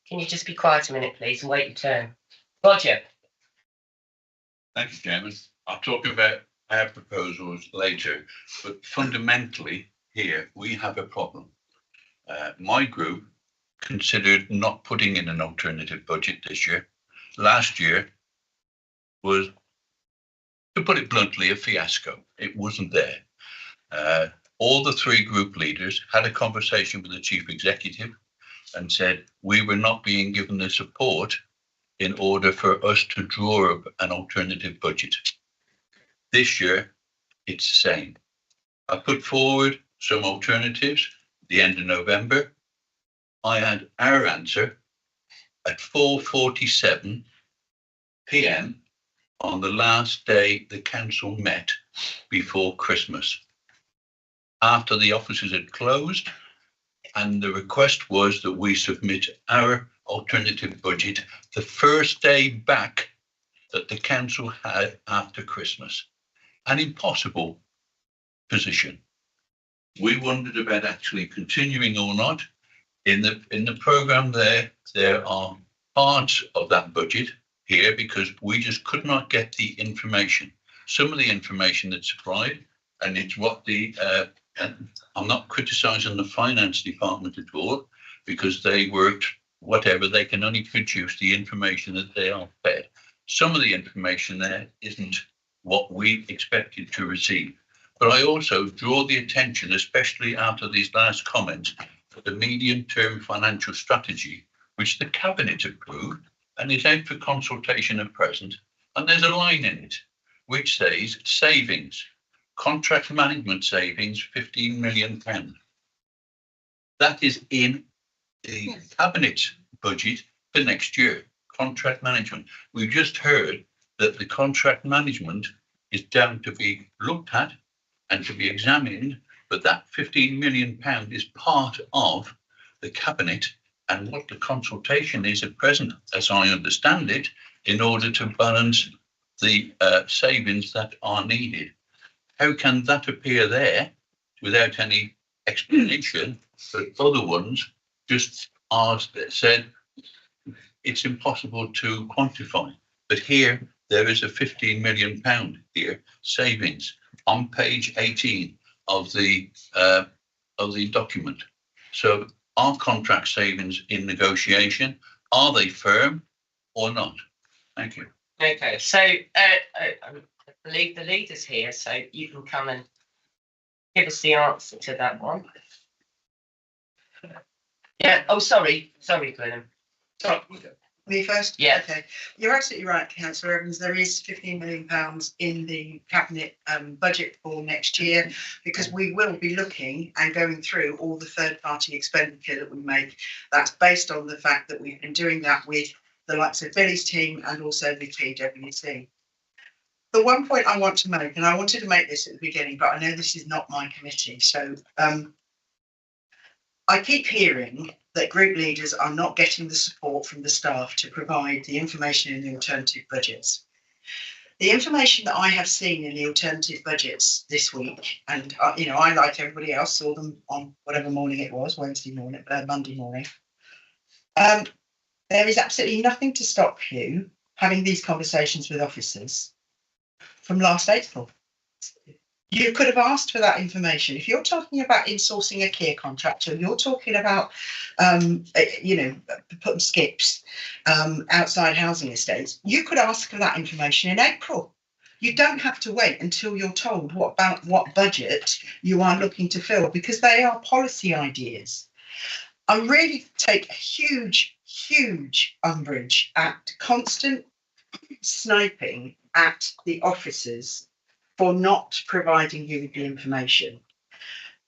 can you just be quiet a minute, please, and wait your turn? Roger. Thank you, Chairman. I'll talk about our proposals later, but fundamentally here we have a problem. My group considered not putting in an alternative budget this year. Last year was, to put it bluntly, a fiasco. It wasn't there. All the three group leaders had a conversation with the chief executive and said we were not being given the support in order for us to draw up an alternative budget. This year, it's the same. I put forward some alternatives at the end of November. I had our answer at 4:47 p.m. on the last day the council met before Christmas, after the offices had closed, and the request was that we submit our alternative budget the first day back that the council had after Christmas. An impossible position. We wondered about actually continuing or not. In the programme there are parts of that budget here because we just could not get the information. Some of the information that's supplied, and it's what and I'm not criticising the finance department at all, because they worked whatever, they can only produce the information that they are fed. Some of the information there isn't what we expected to receive. But I also draw the attention, especially after these last comments, for the medium-term financial strategy, which the Cabinet approved and is out for consultation at present. And there's a line in it which says savings, contract management savings, £15 million. That is in the Cabinet budget for next year, contract management. We've just heard that the contract management is down to be looked at and to be examined, but that £15 million is part of the Cabinet and what the consultation is at present, as I understand it, in order to balance the savings that are needed. How can that appear there without any explanation, but other ones just are said it's impossible to quantify? But here there is a £15 million here savings on page 18 of the document. So are contract savings in negotiation? Are they firm or not? Thank you. Okay, so I believe the leader's here, so you can come and give us the answer to that one. Yeah, oh, sorry, Glenn. Sorry, me first? Yeah. Okay, you're absolutely right, Councillor Evans. There is £15 million in the cabinet budget for next year, because we will be looking and going through all the third-party expenditure that we make. That's based on the fact that we've been doing that with the likes of Billy's team and also with PwC. The one point I want to make, and I wanted to make this at the beginning, but I know this is not my committee, so I keep hearing that group leaders are not getting the support from the staff to provide the information in the alternative budgets. The information that I have seen in the alternative budgets this week, and I, like everybody else, saw them on whatever morning it was, Monday morning. There is absolutely nothing to stop you having these conversations with officers from last April. You could have asked for that information. If you're talking about insourcing a care contractor, you're talking about, putting skips outside housing estates, you could ask for that information in April. You don't have to wait until you're told what budget you are looking to fill, because they are policy ideas. I really take a huge umbrage at constant sniping at the officers for not providing you with the information.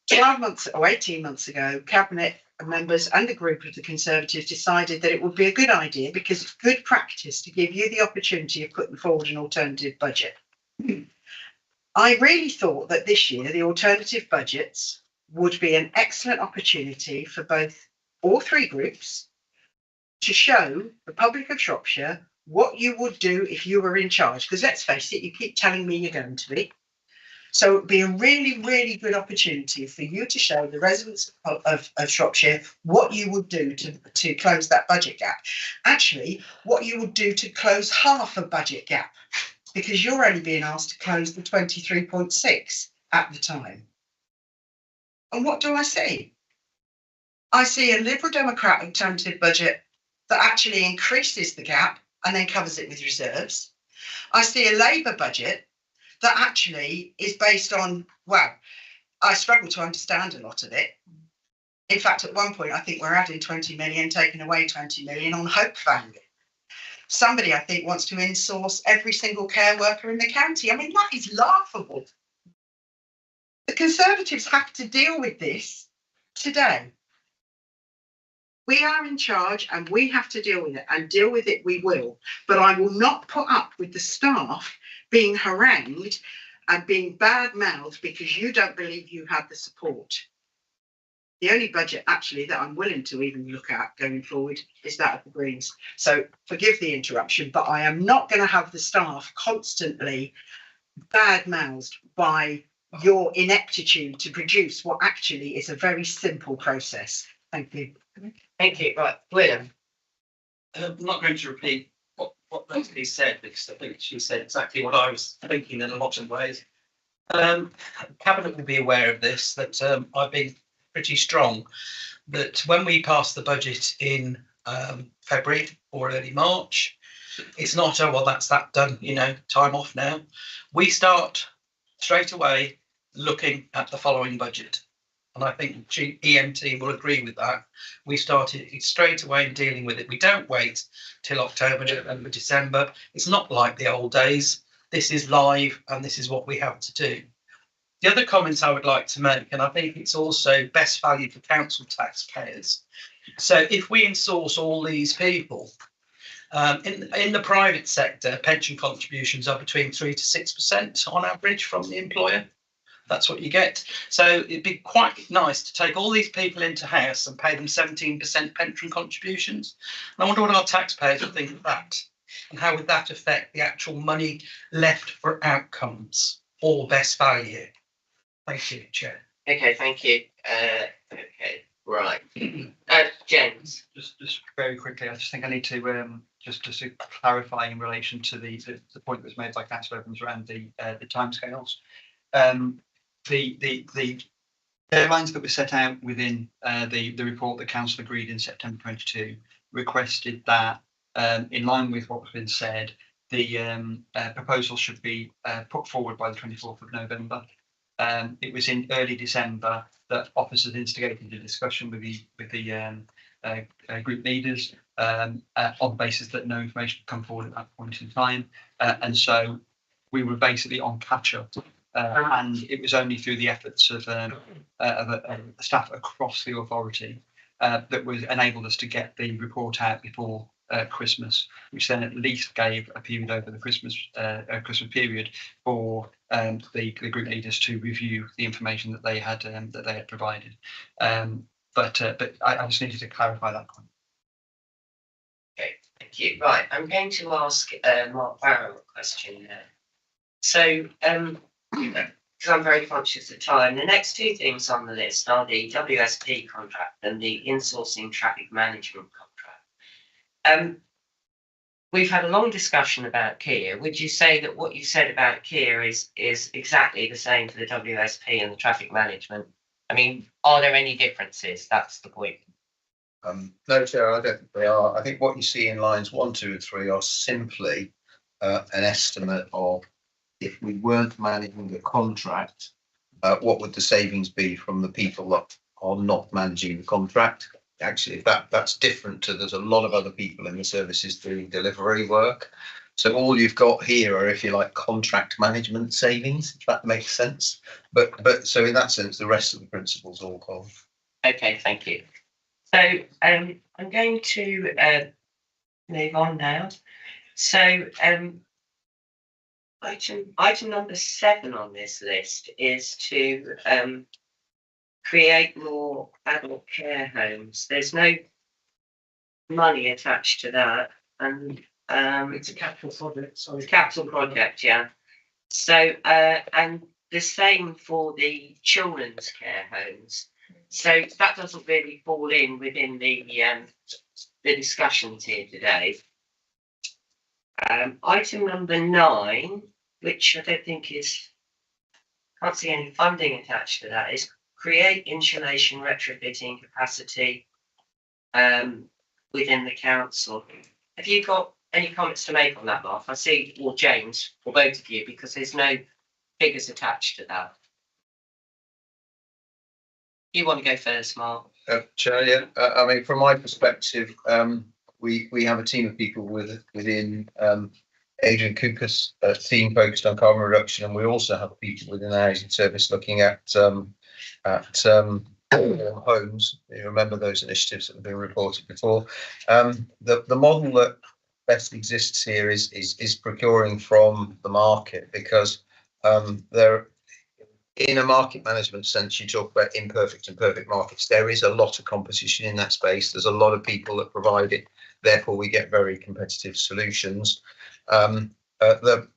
12 months or 18 months ago, Cabinet members and a group of the Conservatives decided that it would be a good idea, because it's good practice, to give you the opportunity of putting forward an alternative budget. I really thought that this year the alternative budgets would be an excellent opportunity for all three groups to show the public of Shropshire what you would do if you were in charge. Because let's face it, you keep telling me you're going to be. So it'd be a really, really good opportunity for you to show the residents of Shropshire what you would do to close that budget gap. Actually, what you would do to close half a budget gap, because you're only being asked to close the 23.6 at the time. And what do I see? I see a Liberal Democrat alternative budget that actually increases the gap and then covers it with reserves. I see a Labour budget that actually is based on, well, I struggle to understand a lot of it. In fact, at one point, I think we're adding 20 million, taking away 20 million on hope value. Somebody, I think, wants to insource every single care worker in the county. I mean, that is laughable. The Conservatives have to deal with this today. We are in charge and we have to deal with it, and deal with it we will. But I will not put up with the staff being harangued and being bad-mouthed because you don't believe you have the support. The only budget actually that I'm willing to even look at going forward is that of the Greens. So forgive the interruption, but I am not going to have the staff constantly bad-mouthed by your ineptitude to produce what actually is a very simple process. Thank you. Thank you. Right, William. I'm not going to repeat what Leslie said, because I think she said exactly what I was thinking in a lot of ways. Cabinet will be aware of this, that I've been pretty strong that when we pass the budget in February or early March, it's not, oh, well, that's that done, time off now. We start straight away looking at the following budget. And I think EMT will agree with that. We started straight away in dealing with it. We don't wait till October, November, December. It's not like the old days. This is live and this is what we have to do. The other comments I would like to make, and I think it's also best value for council taxpayers. So if we insource all these people, in the private sector, pension contributions are between 3 to 6% on average from the employer. That's what you get. So it'd be quite nice to take all these people into house and pay them 17% pension contributions. And I wonder what our taxpayers would think of that, and how would that affect the actual money left for outcomes or best value. Thank you, Chair. Okay, thank you. Okay, Right. James. Just very quickly, I just think I need to just to clarify in relation to the point that was made by Councillor Evans around the timescales. The deadlines that were set out within the report that Council agreed in September 22 requested that, in line with what's been said, the proposal should be put forward by the 24th of November. It was in early December that officers instigated a discussion with the group leaders on the basis that no information had come forward at that point in time, and so we were basically on catch up. And it was only through the efforts of staff across the authority that was enabled us to get the report out before Christmas, which then at least gave a period over the Christmas period for the group leaders to review the information that they had provided. But I just needed to clarify that point. Okay, thank you. Right, I'm going to ask Mark Barrow a question now. So, because I'm very conscious of time, the next two things on the list are the WSP contract and the insourcing traffic management contract. We've had a long discussion about Kia. Would you say that what you said about Kia is exactly the same for the WSP and the traffic management? I mean, are there any differences? That's the point. No, Chair, I don't think they are. I think what you see in lines 1, 2, and 3 are simply an estimate of, if we weren't managing the contract, what would the savings be from the people that are not managing the contract? Actually, if that's different to, there's a lot of other people in the services doing delivery work. So all you've got here are, if you like, contract management savings, if that makes sense. But so in that sense, the rest of the principles all hold. Okay, thank you. So I'm going to move on now. So item number 7 on this list is to create more adult care homes. There's no money attached to that, and it's a capital project. Sorry, capital project, yeah. So and the same for the children's care homes. So that doesn't really fall in within the discussions here today. Item number 9, which I don't think can't see any funding attached to that, is create insulation retrofitting capacity within the council. Have you got any comments to make on that, Mark? I see, or James, or both of you, because there's no figures attached to that. You want to go first, Mark? Chair, yeah. I mean, from my perspective, we have a team of people within Adrian Cooper's team focused on carbon reduction, and we also have people within the housing service looking at homes. You remember those initiatives that have been reported before. The model that best exists here is procuring from the market, because there, in a market management sense, you talk about imperfect and perfect markets. There is a lot of competition in that space. There's a lot of people that provide it. Therefore, we get very competitive solutions. The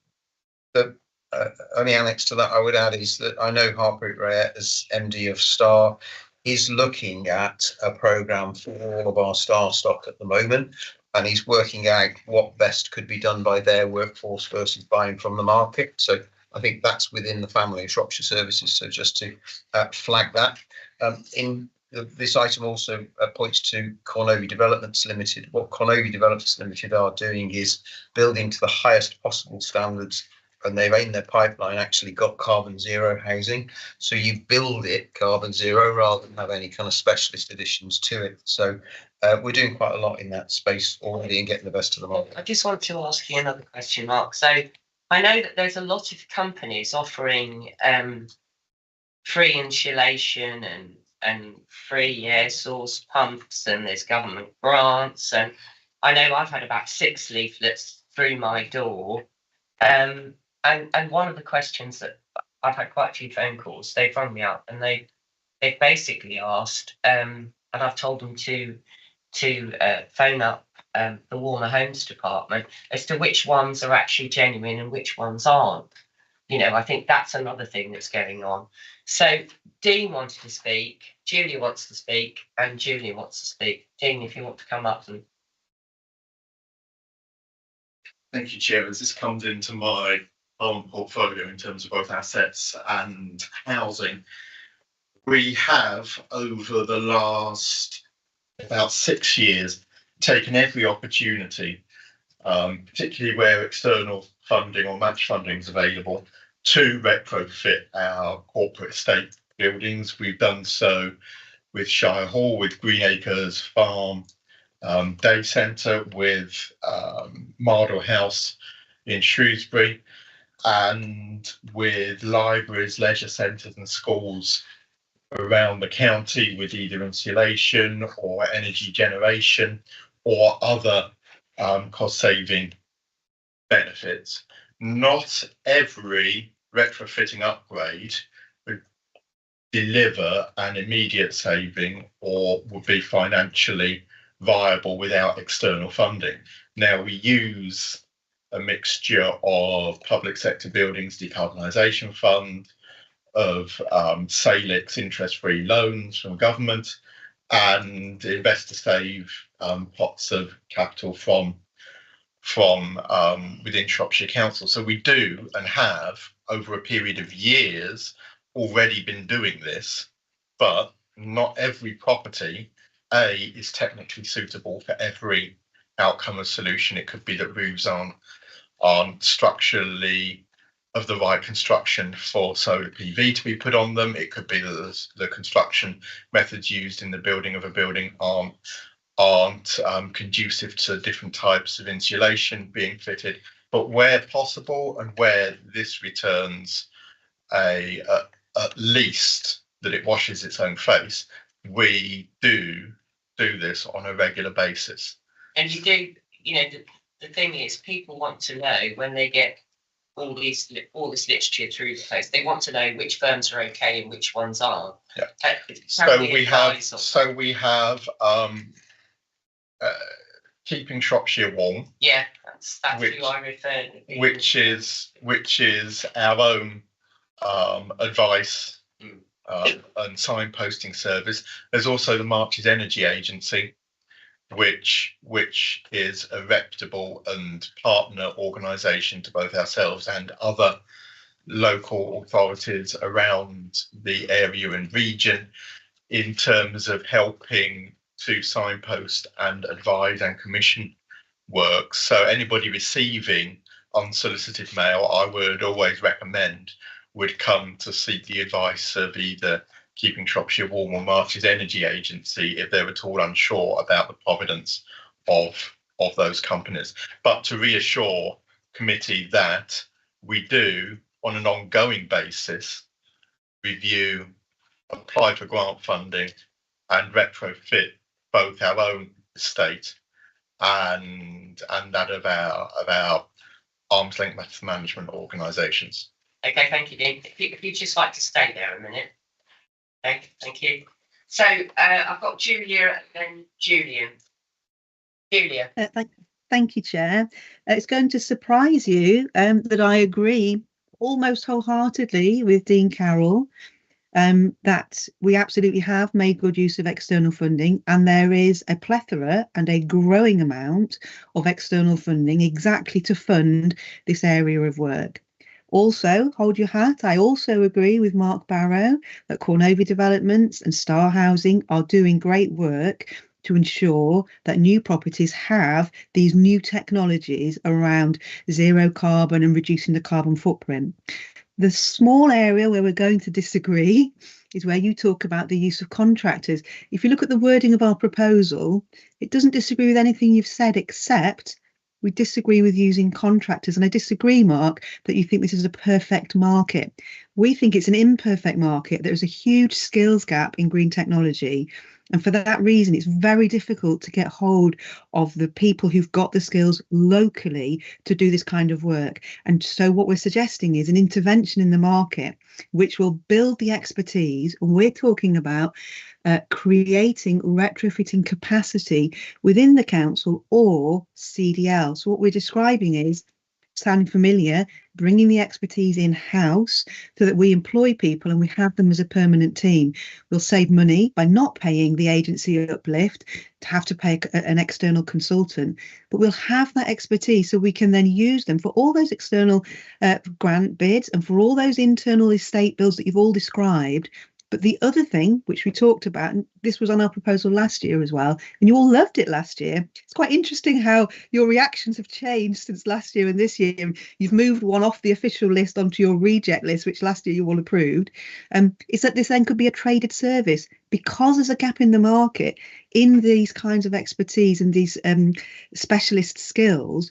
only annex to that I would add is that I know Harpreet Rayet, as MD of Star, is looking at a programme for all of our Star stock at the moment, and he's working out what best could be done by their workforce versus buying from the market. So I think that's within the family of Shropshire Services. So just to flag that. This item also points to Cornovi Developments Limited. What Cornovi Developments Limited are doing is building to the highest possible standards, and they've in their pipeline actually got carbon zero housing. So you build it carbon zero rather than have any kind of specialist additions to it. So we're doing quite a lot in that space already and getting the best of the market. I just want to ask you another question, Mark. So I know that there's a lot of companies offering free insulation and free air source pumps, and there's government grants, and I know I've had about 6 leaflets through my door, and one of the questions that I've had quite a few phone calls, they've rung me up and they basically asked, and I've told them to phone up the Warmer Homes Department as to which ones are actually genuine and which ones aren't. You know, I think that's another thing that's going on. So Dean wanted to speak, Julia wants to speak, and Julia wants to speak. Jean, if you want to come up and Thank you, Chair. As this comes into my portfolio in terms of both assets and housing, we have over the last about 6 years taken every opportunity, particularly where external funding or match funding is available, to retrofit our corporate estate buildings. We've done so with Shirehall, with Greenacres Farm Day Centre, with Mardle House in Shrewsbury, and with libraries, leisure centres and schools around the county, with either insulation or energy generation or other cost-saving benefits. Not every retrofitting upgrade would deliver an immediate saving or would be financially viable without external funding. Now, we use a mixture of public sector buildings decarbonisation fund, of SALIX interest-free loans from government, and investor save pots of capital from within Shropshire Council. So we do and have over a period of years already been doing this, but not every property is technically suitable for every outcome or solution. It could be that roofs aren't structurally of the right construction for solar PV to be put on them. It could be that the construction methods used in the building of a building aren't conducive to different types of insulation being fitted. But where possible and where this returns at least that it washes its own face, we do this on a regular basis. And you do, the thing is, people want to know when they get all this literature through the place. They want to know which firms are okay and which ones aren't. Yeah. So we have Keeping Shropshire Warm. Yeah, that's who I referred to. Which is our own advice and signposting service. There's also the Marches Energy Agency, which is a reputable and partner organisation to both ourselves and other local authorities around the area and region in terms of helping to signpost and advise and commission work. So anybody receiving unsolicited mail, I would always recommend would come to seek the advice of either Keeping Shropshire Warm or Marches Energy Agency if they're at all unsure about the providence of those companies. But to reassure committee that we do, on an ongoing basis, review, apply for grant funding and retrofit both our own estate and that of our arm's length matters management organisations. Okay, thank you, Dean. If you'd just like to stay there a minute. Okay, thank you. So I've got Julia and Julian. Julia. Thank you, Chair. It's going to surprise you that I agree almost wholeheartedly with Dean Carroll that we absolutely have made good use of external funding, and there is a plethora and a growing amount of external funding exactly to fund this area of work. Also, hold your hat, I also agree with Mark Barrow that Cornovi Developments and Star Housing are doing great work to ensure that new properties have these new technologies around zero carbon and reducing the carbon footprint. The small area where we're going to disagree is where you talk about the use of contractors. If you look at the wording of our proposal, it doesn't disagree with anything you've said, except we disagree with using contractors. And I disagree, Mark, that you think this is a perfect market. We think it's an imperfect market. There's a huge skills gap in green technology. And for that reason, it's very difficult to get hold of the people who've got the skills locally to do this kind of work. And so what we're suggesting is an intervention in the market, which will build the expertise. And we're talking about creating retrofitting capacity within the council or CDL. So what we're describing is sounding familiar, bringing the expertise in-house so that we employ people and we have them as a permanent team. We'll save money by not paying the agency uplift to have to pay an external consultant, but we'll have that expertise so we can then use them for all those external grant bids and for all those internal estate builds that you've all described. But the other thing, which we talked about, and this was on our proposal last year as well, and you all loved it last year. It's quite interesting how your reactions have changed since last year and this year. You've moved one off the official list onto your reject list, which last year you all approved. Is that this then could be a traded service because there's a gap in the market in these kinds of expertise and these specialist skills.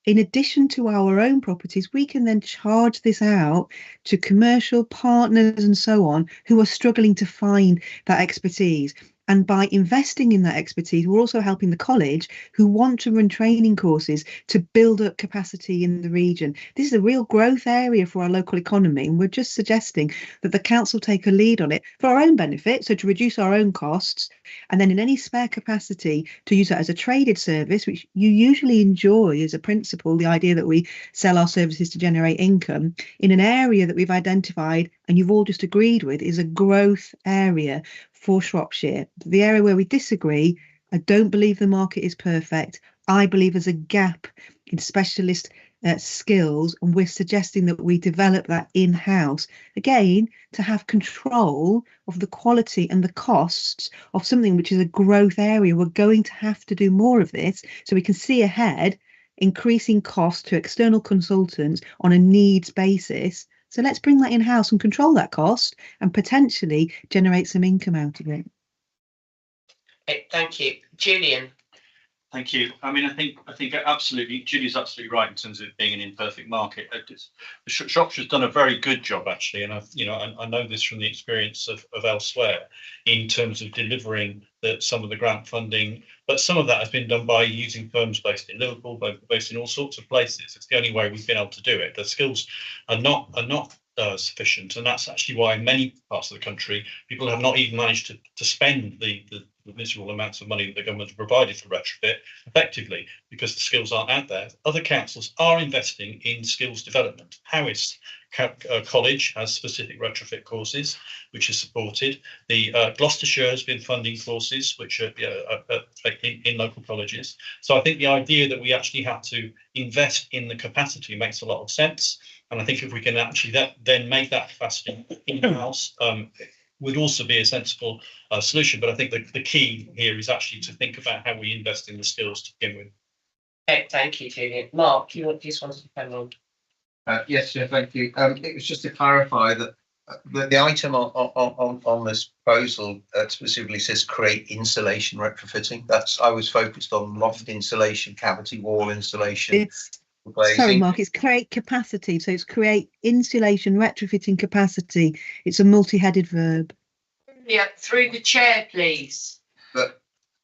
In addition to our own properties, we can then charge this out to commercial partners and so on who are struggling to find that expertise. And by investing in that expertise, we're also helping the college who want to run training courses to build up capacity in the region. This is a real growth area for our local economy. And we're just suggesting that the council take a lead on it for our own benefit, so to reduce our own costs, and then in any spare capacity to use that as a traded service, which you usually enjoy as a principle, the idea that we sell our services to generate income in an area that we've identified and you've all just agreed with is a growth area for Shropshire. The area where we disagree, I don't believe the market is perfect. I believe there's a gap in specialist skills, and we're suggesting that we develop that in-house, again, to have control of the quality and the costs of something which is a growth area. We're going to have to do more of this so we can see ahead, increasing costs to external consultants on a needs basis. So let's bring that in-house and control that cost and potentially generate some income out of it. Okay, thank you. Julian. Thank you. I mean, I think absolutely, Julie's absolutely right in terms of it being an imperfect market. Shropshire's done a very good job actually, and I know this from the experience of elsewhere in terms of delivering some of the grant funding. But some of that has been done by using firms based in Liverpool, based in all sorts of places. It's the only way we've been able to do it. The skills are not sufficient, and that's actually why in many parts of the country people have not even managed to spend the miserable amounts of money that the government has provided for retrofit effectively because the skills aren't out there. Other councils are investing in skills development. Howes College has specific retrofit courses which are supported. The Gloucestershire has been funding courses which are in local colleges. So I think the idea that we actually have to invest in the capacity makes a lot of sense. And I think if we can actually then make that capacity in-house, would also be a sensible solution. But I think the key here is actually to think about how we invest in the skills to begin with. Okay, thank you, Julian. Mark, you just wanted to come on. Yes, thank you. It was just to clarify that the item on this proposal specifically says create insulation retrofitting. I was focused on loft insulation, cavity wall insulation. Sorry, Mark, it's create capacity. So it's create insulation retrofitting capacity. It's a multi-headed verb. Yeah, through the chair, please.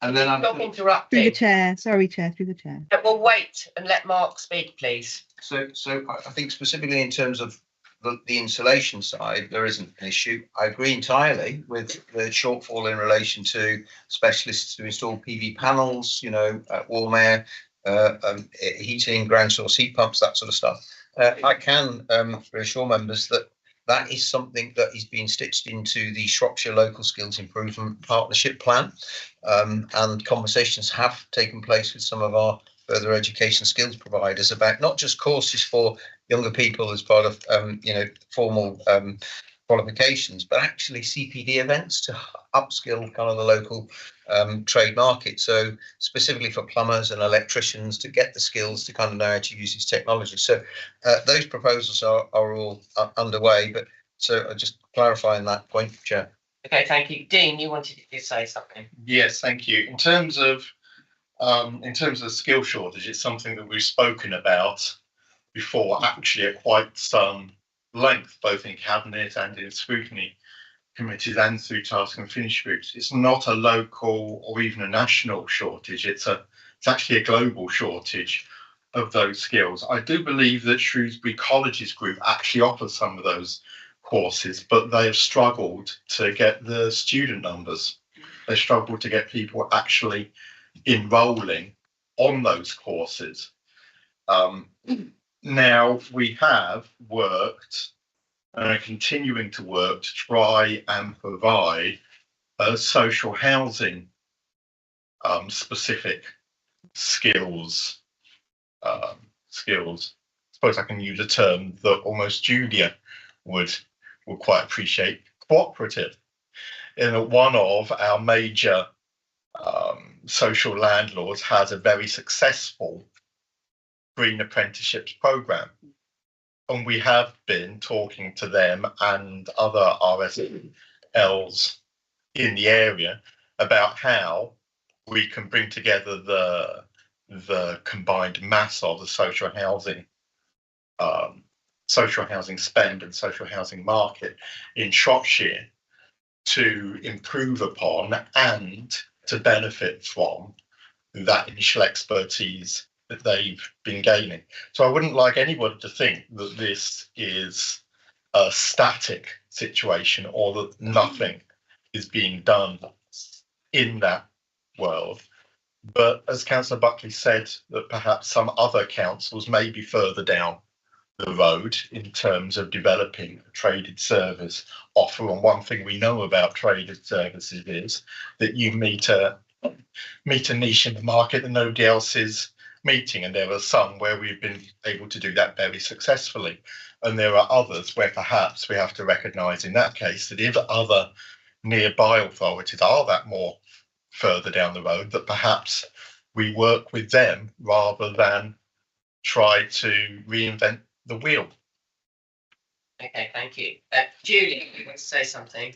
And then I'm not interrupting. Through the chair. Sorry, Chair, through the chair. We'll wait and let Mark speak, please. So I think specifically in terms of the insulation side, there isn't an issue. I agree entirely with the shortfall in relation to specialists to install PV panels, warm air, heating, ground source heat pumps, that sort of stuff. I can reassure members that is something that is being stitched into the Shropshire Local Skills Improvement Partnership Plan, and conversations have taken place with some of our further education skills providers about not just courses for younger people as part of formal qualifications, but actually CPD events to upskill kind of the local trade market. So specifically for plumbers and electricians to get the skills to kind of know how to use this technology. So those proposals are all underway. But so just clarifying that point, Chair. Okay, thank you. Dean, you wanted to say something. Yes, thank you. In terms of skill shortage, it's something that we've spoken about before, actually at quite some length, both in Cabinet and in Scrutiny committees and through task and finish groups. It's not a local or even a national shortage. It's actually a global shortage of those skills. I do believe that Shrewsbury Colleges Group actually offers some of those courses, but they have struggled to get the student numbers. They struggled to get people actually enrolling on those courses. Now, we have worked and are continuing to work to try and provide social housing specific skills. Skills. I suppose I can use a term that almost Julia would quite appreciate. Cooperative. One of our major social landlords has a very successful green apprenticeships program, and we have been talking to them and other RSLs in the area about how we can bring together the combined mass of the social housing spend and social housing market in Shropshire to improve upon and to benefit from that initial expertise that they've been gaining. So I wouldn't like anyone to think that this is a static situation or that nothing is being done in that world. But as Councillor Buckley said, that perhaps some other councils may be further down the road in terms of developing a traded service offer. And one thing we know about traded services is that you meet a niche in the market that nobody else is meeting, and there are some where we've been able to do that very successfully, and there are others where perhaps we have to recognise in that case that if other nearby authorities are that more further down the road, that perhaps we work with them rather than try to reinvent the wheel. Okay, thank you. Julie, you want to say something?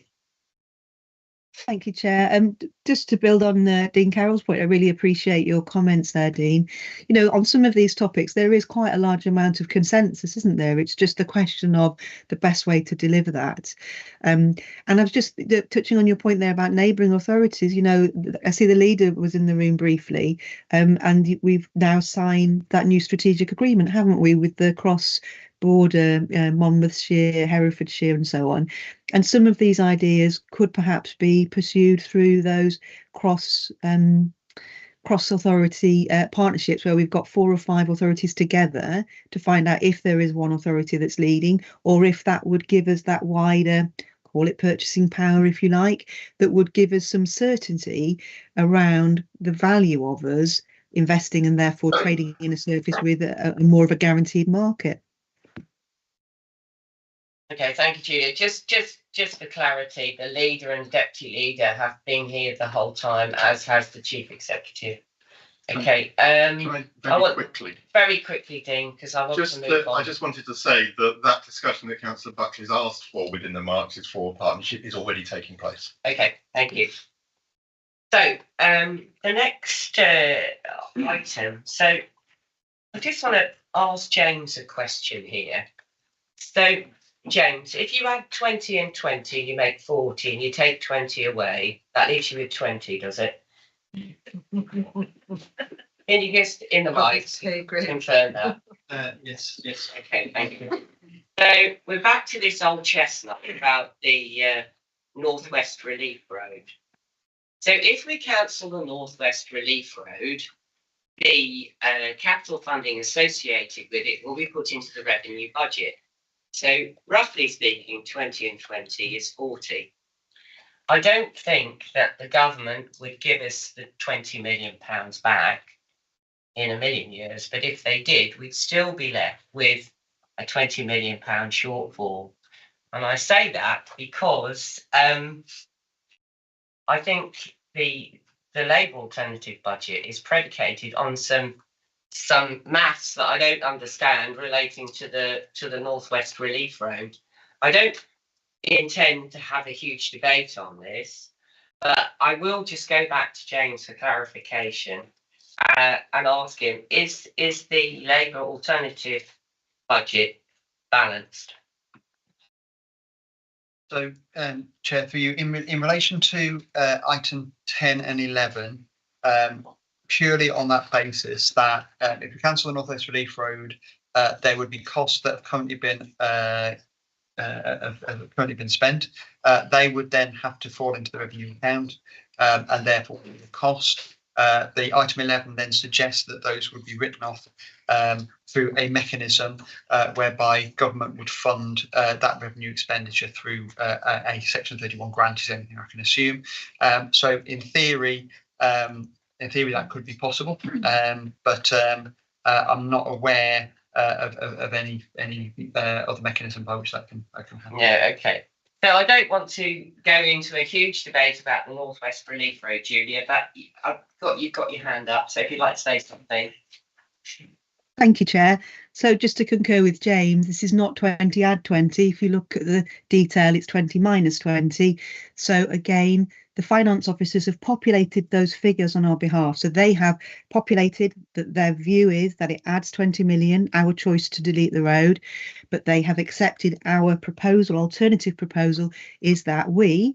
Thank you, Chair. Just to build on Dean Carroll's point, I really appreciate your comments there, Dean. You know, on some of these topics, there is quite a large amount of consensus, isn't there? It's just a question of the best way to deliver that. And I was just touching on your point there about neighbouring authorities. You know, I see the leader was in the room briefly, and we've now signed that new strategic agreement, haven't we, with the cross-border Monmouthshire, Herefordshire and so on. And some of these ideas could perhaps be pursued through those cross-authority partnerships where we've got 4 or 5 authorities together to find out if there is one authority that's leading, or if that would give us that wider, call it purchasing power if you like, that would give us some certainty around the value of us investing and therefore trading in a service with a more of a guaranteed market. Okay, thank you, Julia. Just for clarity, the leader and deputy leader have been here the whole time, as has the chief executive. Okay. Very quickly, Dean, because I want to move on. I just wanted to say that discussion that Councillor Buckley's asked for within the Marches for partnership is already taking place. Okay, thank you. So the next item. So I just want to ask James a question here. So James, if you add 20 and 20, you make 40, and you take 20 away, that leaves you with 20, does it? Can you just in the mic confirm that? Yes. Okay, thank you. So we're back to this old chestnut about the Northwest Relief Road. So if we cancel the Northwest Relief Road, the capital funding associated with it will be put into the revenue budget. So roughly speaking, 20 and 20 is 40. I don't think that the government would give us the £20 million back in a million years, but if they did, we'd still be left with a £20 million shortfall. And I say that because I think the Labour alternative budget is predicated on some maths that I don't understand relating to the Northwest Relief Road. I don't intend to have a huge debate on this, but I will just go back to James for clarification and ask him, is the Labour alternative budget balanced? So, Chair, for you, in relation to item 10 and 11, purely on that basis that if you cancel the Northwest Relief Road, there would be costs that have currently been spent. They would then have to fall into the revenue account, and therefore the cost. The item 11 then suggests that those would be written off through a mechanism whereby government would fund that revenue expenditure through a Section 31 grant, is anything I can assume. So in theory, that could be possible, but I'm not aware of any other mechanism by which that can happen. Yeah, okay. So I don't want to go into a huge debate about the North West Relief Road, Julia, but you've got your hand up, so if you'd like to say something. Thank you, Chair. So just to concur with James, this is not 20 add 20. If you look at the detail, it's 20 minus 20. So again, the finance officers have populated those figures on our behalf. So they have populated that their view is that it adds 20 million, our choice to delete the road, but they have accepted our proposal. Alternative proposal is that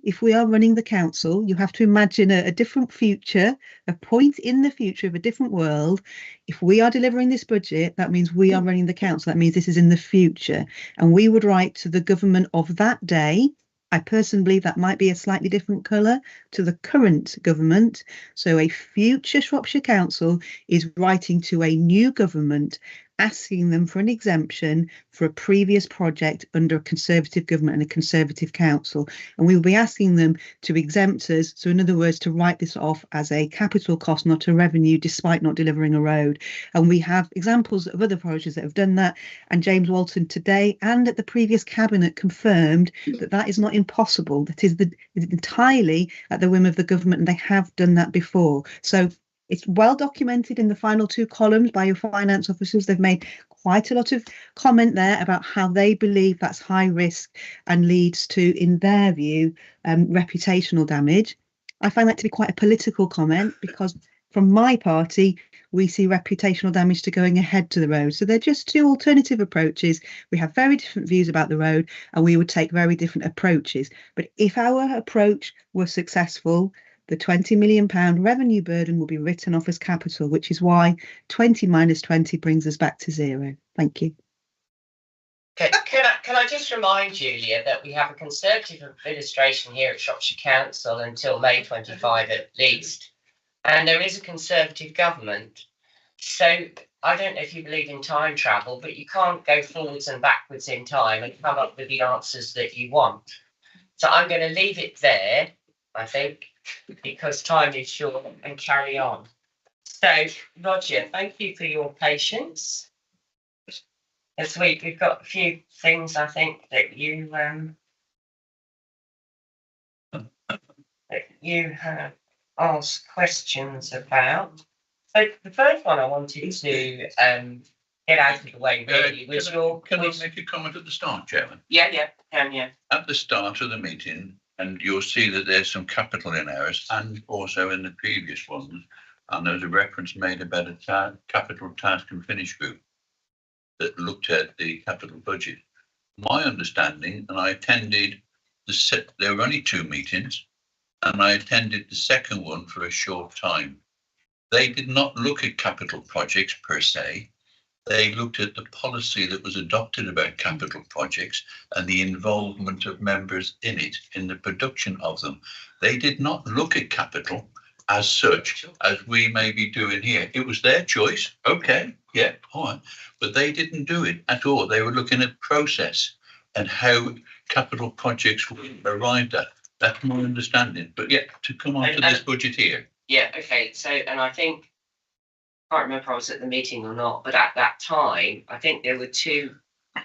if we are running the council, you have to imagine a different future, a point in the future of a different world. If we are delivering this budget, that means we are running the council. That means this is in the future. And we would write to the government of that day. I personally believe that might be a slightly different colour to the current government. So a future Shropshire Council is writing to a new government, asking them for an exemption for a previous project under a Conservative government and a Conservative council. And we will be asking them to exempt us. So in other words, to write this off as a capital cost, not a revenue, despite not delivering a road. And we have examples of other projects that have done that. And James Walton today and at the previous cabinet confirmed that that is not impossible. That is entirely at the whim of the government, and they have done that before. So it's well documented in the final two columns by your finance officers. They've made quite a lot of comment there about how they believe that's high risk and leads to, in their view, reputational damage. I find that to be quite a political comment because from my party, we see reputational damage to going ahead to the road. So they're just two alternative approaches. We have very different views about the road and we would take very different approaches. But if our approach were successful, the £20 million revenue burden will be written off as capital, which is why 20 minus 20 brings us back to zero. Thank you. Okay. Can I just remind Julia that we have a Conservative administration here at Shropshire Council until May 25 at least, and there is a Conservative government. So I don't know if you believe in time travel, but you can't go forwards and backwards in time and come up with the answers that you want. So I'm going to leave it there, I think, because time is short, and carry on. So, Roger, thank you for your patience. This week we've got a few things I think that you have asked questions about. So the first one I wanted to get out of the way really was Can I make a comment at the start, Chairman? Yeah. At the start of the meeting, and you'll see that there's some capital in errors, and also in the previous ones, and there's a reference made about a capital task and finish group that looked at the capital budget. My understanding, and I attended there were only two meetings, and I attended the second one for a short time. They did not look at capital projects per se. They looked at the policy that was adopted about capital projects and the involvement of members in it, in the production of them. They did not look at capital as such as we may be doing here. It was their choice. Okay, yeah, all right. But they didn't do it at all. They were looking at process and how capital projects were arrived at. That's my understanding. But yeah, to come on to this budget here. Yeah, okay. So, and I think, I can't remember if I was at the meeting or not, but at that time, I think there were two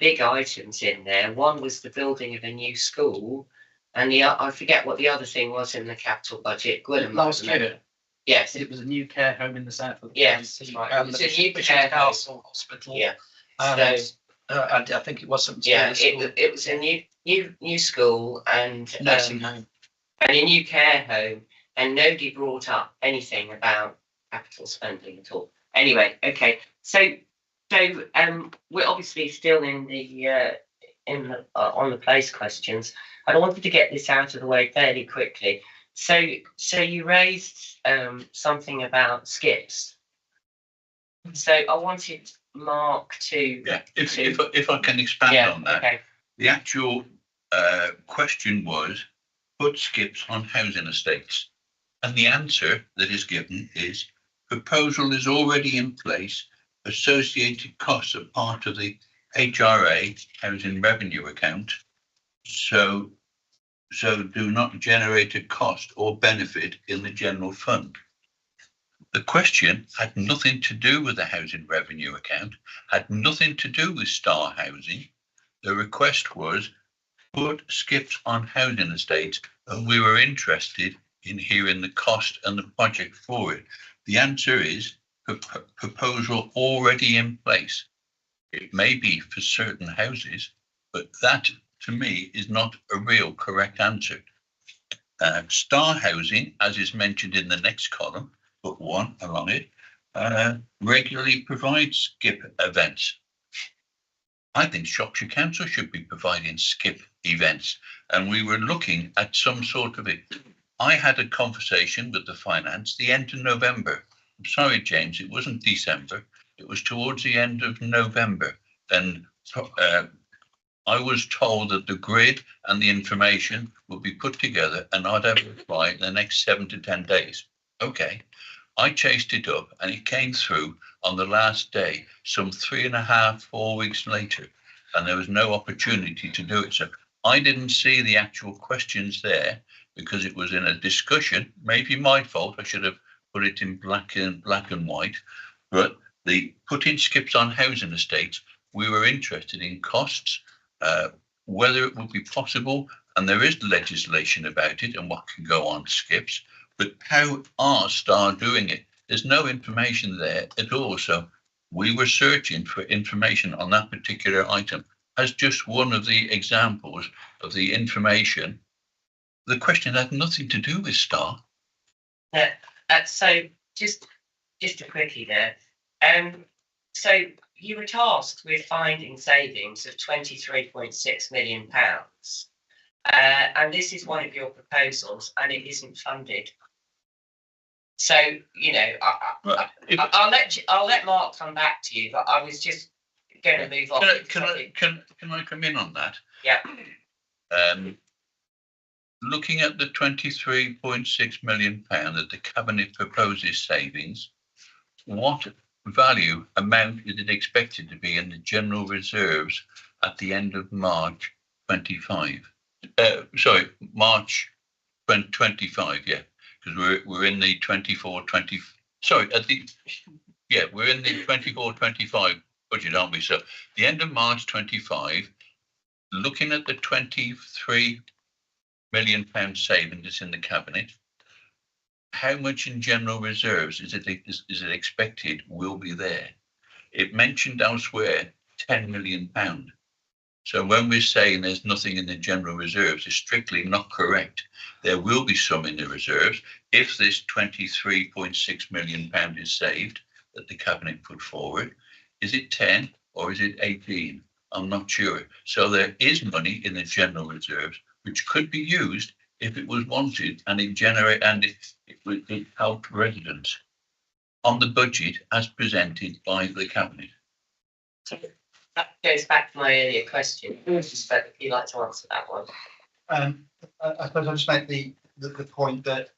big items in there. One was the building of a new school, and I forget what the other thing was in the capital budget. Last year. Yes. It was a new care home in the south of the Yes, right. It was a new care home. Hospital. Yeah. And I think it was something. Yeah, it was a new school and nursing home and a new care home, and nobody brought up anything about capital spending at all. Anyway, okay, so we're obviously still in the on the place questions, and I wanted to get this out of the way fairly quickly. So you raised something about skips. So I wanted Mark to if I can expand on that. Okay. The actual question was put skips on housing estates, And the answer that is given is proposal is already in place. Associated costs are part of the HRA, Housing Revenue Account. So do not generate a cost or benefit in the general fund. The question had nothing to do with the Housing Revenue Account, had nothing to do with Star Housing. The request was put skips on housing estates, and we were interested in hearing the cost and the project for it. The answer is proposal already in place. It may be for certain houses, but that to me is not a real correct answer. Star Housing, as is mentioned in the next column, but one along it, regularly provides skip events. I think Shropshire Council should be providing skip events, and we were looking at some sort of it. I had a conversation with the finance the end of November. I'm sorry, James, it wasn't December. It was towards the end of November. And I was told that the grid and the information would be put together and I'd have a reply in the next 7 to 10 days. Okay. I chased it up and it came through on the last day, some 3.5, 4 weeks later, and there was no opportunity to do it. So I didn't see the actual questions there because it was in a discussion. Maybe my fault. I should have put it in black and white. But the putting skips on housing estates, we were interested in costs, whether it would be possible, and there is legislation about it and what can go on skips. But how are Star doing it? There's no information there at all. So we were searching for information on that particular item as just one of the examples of the information. The question had nothing to do with Star. So just a quickie there. So you were tasked with finding savings of £23.6 million. And this is one of your proposals and it isn't funded. So, you know, I'll let Mark come back to you, but I was just going to move on. Can I come in on that? Yeah. Looking at the £23.6 million that the Cabinet proposes savings, what value amount is it expected to be in the general reserves at the end of March 25? March 2025, yeah. Because we're in the 24-20. Sorry, we're in the 24-25 budget, aren't we? So the end of March 25, looking at the £23 million saving that's in the Cabinet, how much in general reserves is it expected will be there? It mentioned elsewhere £10 million. So when we're saying there's nothing in the general reserves, it's strictly not correct. There will be some in the reserves if this £23.6 million is saved that the Cabinet put forward. Is it 10 or is it 18? I'm not sure. So there is money in the general reserves which could be used if it was wanted, and it helped residents on the budget as presented by the Cabinet. So that goes back to my earlier question. But if you'd like to answer that one. I suppose I'll just make the point that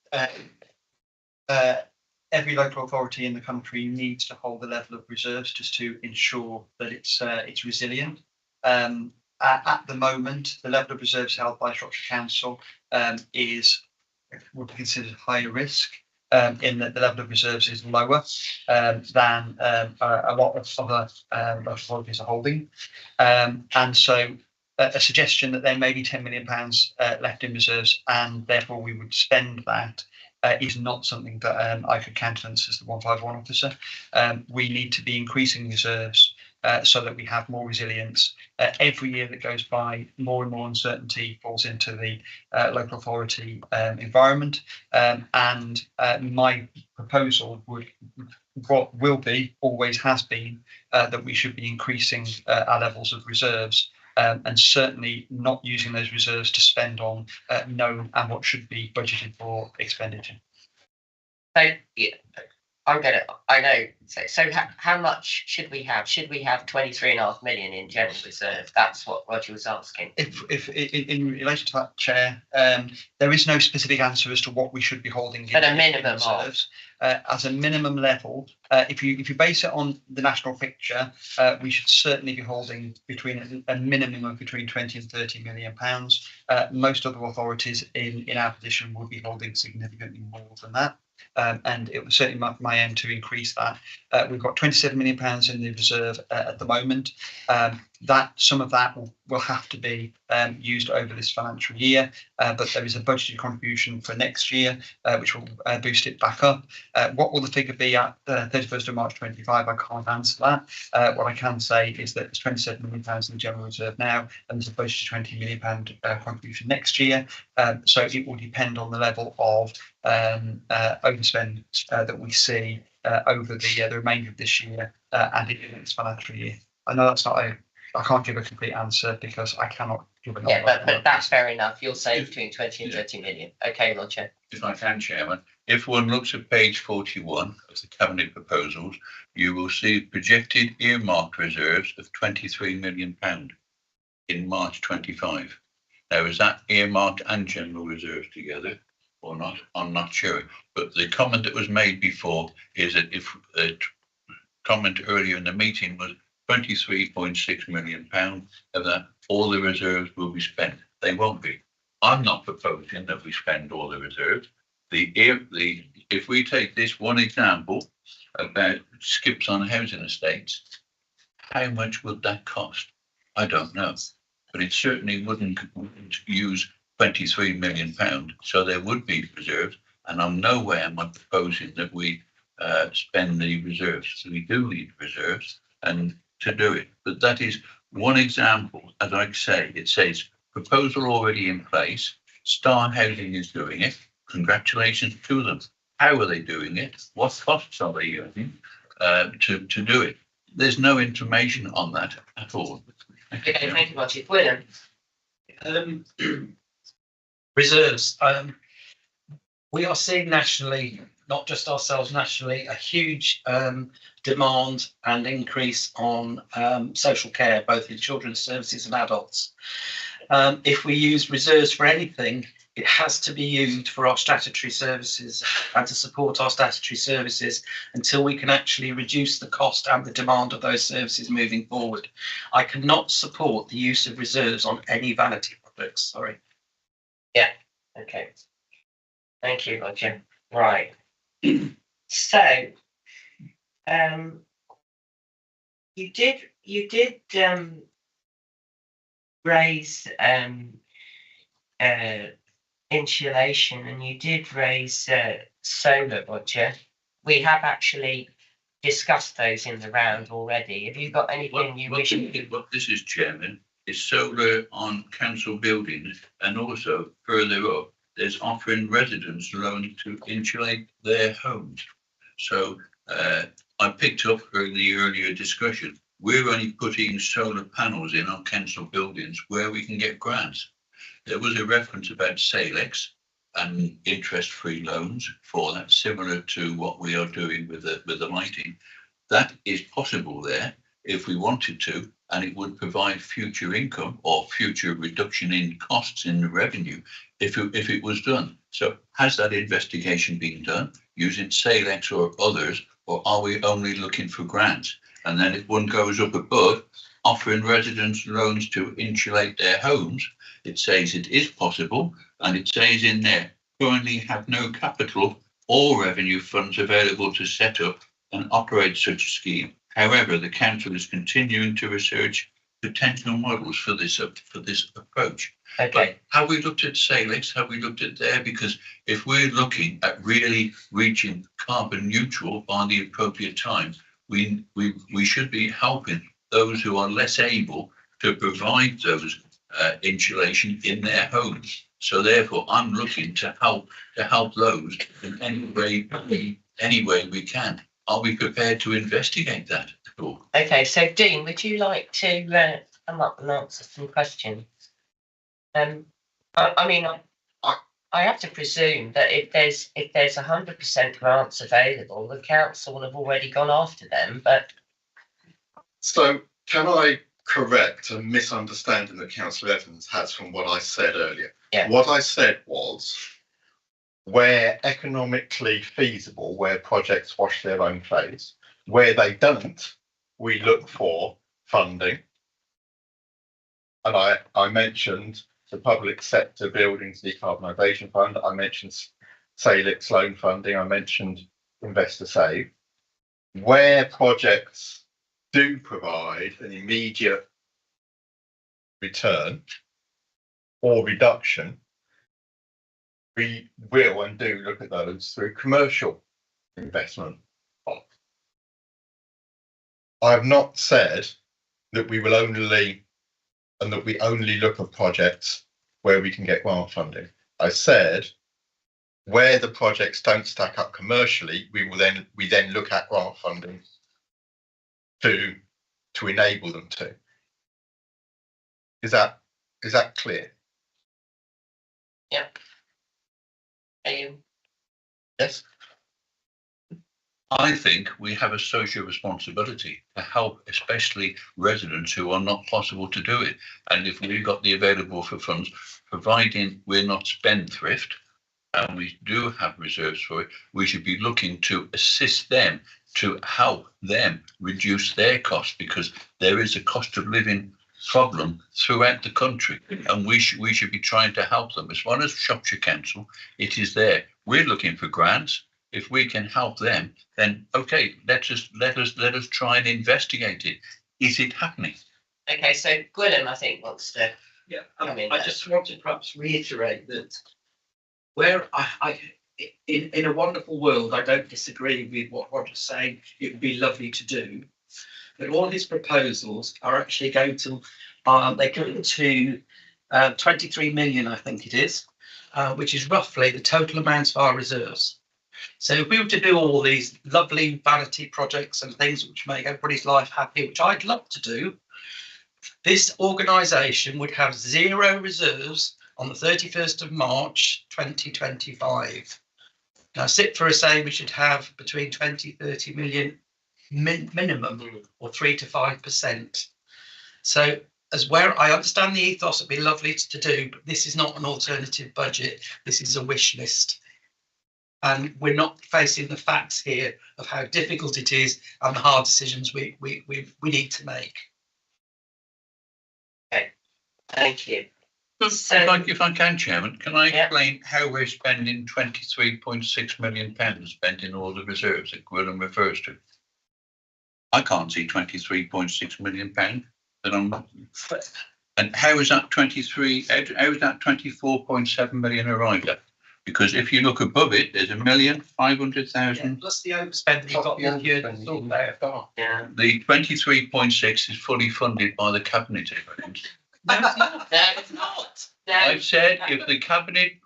every local authority in the country needs to hold a level of reserves just to ensure that it's resilient. At the moment, the level of reserves held by Shropshire Council would be considered higher risk, in that the level of reserves is lower than a lot of other local authorities are holding. And so a suggestion that there may be £10 million left in reserves and therefore we would spend that is not something that I could countenance as the 151 officer. We need to be increasing reserves so that we have more resilience. Every year that goes by, more and more uncertainty falls into the local authority environment. And my proposal always has been, that we should be increasing our levels of reserves. And certainly not using those reserves to spend on known and what should be budgeted for expenditure. So yeah, I know. So how much should we have? Should we have 23.5 million in general reserve? That's what Roger was asking. If in relation to that, Chair, there is no specific answer as to what we should be holding. At a in minimum reserves. As a minimum level, if you base it on the national picture, we should certainly be holding between a minimum of between 20 and 30 million pounds. Most other authorities in our position would be holding significantly more than that. And it was certainly my aim to increase that. We've got 27 million pounds in the reserve at the moment. That some of that will have to be used over this financial year, but there is a budgeted contribution for next year, which will boost it back up. What will the figure be at 31st of March 25? I can't answer that. What I can say is that there's 27 million pounds in the general reserve now, and there's a budgeted 20 million pound contribution next year. So it will depend on the level of overspend that we see over the remainder of this year and in the next financial year. I know that's not I can't give a complete answer because I cannot give an Yeah, but that's fair enough. You'll save between 20 and 30 million. Okay, Roger. If I can, Chairman, if one looks at page 41 of the Cabinet proposals, you will see projected earmarked reserves of £23 million in March 25. Now, is that earmarked and general reserves together or not? I'm not sure. But the comment that was made before is that if the comment earlier in the meeting was £23.6 million of that, all the reserves will be spent. They won't be. I'm not proposing that we spend all the reserves. If we take this one example about skips on housing estates, how much would that cost? I don't know, but it certainly wouldn't use £23 million. So there would be reserves, and I'm nowhere am I proposing that we spend the reserves. So we do need reserves and to do it. But that is one example. As I say, it says proposal already in place. Star Housing is doing it. Congratulations to them. How are they doing it? What costs are they using to do it? There's no information on that at all. Okay, thank you, Roger. William. Reserves. We are seeing nationally, not just ourselves nationally, a huge demand and increase on social care, both in children's services and adults. If we use reserves for anything, it has to be used for our statutory services and to support our statutory services until we can actually reduce the cost and the demand of those services moving forward. I cannot support the use of reserves on any vanity projects. Sorry. Yeah. Okay. Thank you, Roger. Right. So, you did raise insulation, and you did raise solar, Roger. We have actually discussed those in the round already. Have you got anything you wish to? What this is, Chairman, is solar on council buildings, and also further up, there's offering residents loans to insulate their homes. So I picked up in the earlier discussion, we're only putting solar panels in on council buildings where we can get grants. There was a reference about Salex and interest-free loans for that, similar to what we are doing with the lighting. That is possible there if we wanted to, and it would provide future income or future reduction in costs in the revenue if it was done. So has that investigation been done using Salex or others, or are we only looking for grants? And then if one goes up above, offering residents loans to insulate their homes, it says it is possible, and it says in there, currently have no capital or revenue funds available to set up and operate such a scheme. However, the council is continuing to research potential models for this approach. Okay. But have we looked at Salix? Have we looked at there? Because if we're looking at really reaching carbon neutral by the appropriate time, we should be helping those who are less able to provide those insulation in their homes. So therefore, I'm looking to help those in any way we can. Are we prepared to investigate that at all? Okay, so Dean, would you like to come up and answer some questions? I have to presume that if there's 100% grants available, the council will have already gone after them, but So can I correct a misunderstanding that Councillor Evans has from what I said earlier? Yeah. What I said was, where economically feasible, where projects wash their own face, where they don't, we look for funding. And I mentioned the public sector buildings decarbonisation fund. I mentioned Salix loan funding. I mentioned Investor Save. Where projects do provide an immediate return or reduction, we will and do look at those through commercial investment. I have not said that we will only look at projects where we can get grant funding. I said where the projects don't stack up commercially, we then look at grant funding to enable them to. Is that clear? yeah. Are you? Yes. I think we have a social responsibility to help, especially residents who are not possible to do it. And if we've got the available for funds, providing we're not spendthrift and we do have reserves for it, we should be looking to assist them, to help them reduce their costs, because there is a cost of living problem throughout the country, and we should be trying to help them. As well as Shropshire Council, it is there. We're looking for grants. If we can help them, then okay, let us try and investigate it. Is it happening? Okay, so Gwilym, I think, wants to. Yeah, Come in I there. just want to perhaps reiterate that where in a wonderful world, I don't disagree with what Roger's saying. It would be lovely to do, but all his proposals are actually going to, they go to 23 million, I think it is, which is roughly the total amount of our reserves. So if we were to do all these lovely vanity projects and things which make everybody's life happy, which I'd love to do, this organisation would have zero reserves on the 31st of March 2025. Now, SIPFA are saying we should have between 20-30 million minimum, or 3 to 5%. So, as where I understand the ethos, it'd be lovely to do, but this is not an alternative budget. This is a wish list. And we're not facing the facts here of how difficult it is and the hard decisions we need to make. Okay, thank you. If I can, Chairman, can I explain how we're spending £23.6 million spending all the reserves that Gwilym refers to? I can't see £23.6 million that I'm. And how is that 24.7 million arrived at? Because if you look above it, there's 1,500,000. Plus the overspend we've got this year. Yeah. The 23.6 is fully funded by the cabinet. No, it's not. No. I've said if the cabinet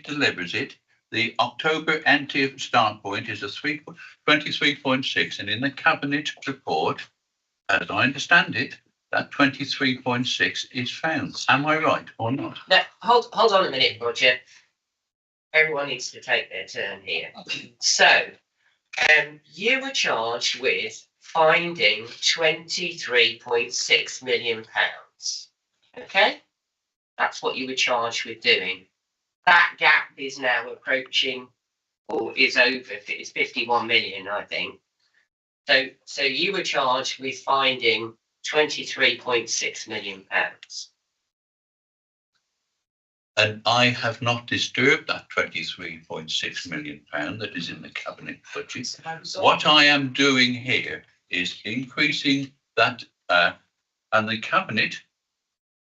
delivers it, the October NT start point is a 23.6, and in the cabinet report, as I understand it, that 23.6 is found. Am I right or not? No, hold on a minute, Roger. Everyone needs to take their turn here. So, you were charged with finding £23.6 million. Okay? That's what you were charged with doing. That gap is now approaching, or is over, it's 51 million, I think. So you were charged with finding £23.6 million. And I have not disturbed that £23.6 million that is in the cabinet budget. What I am doing here is increasing that, and the cabinet,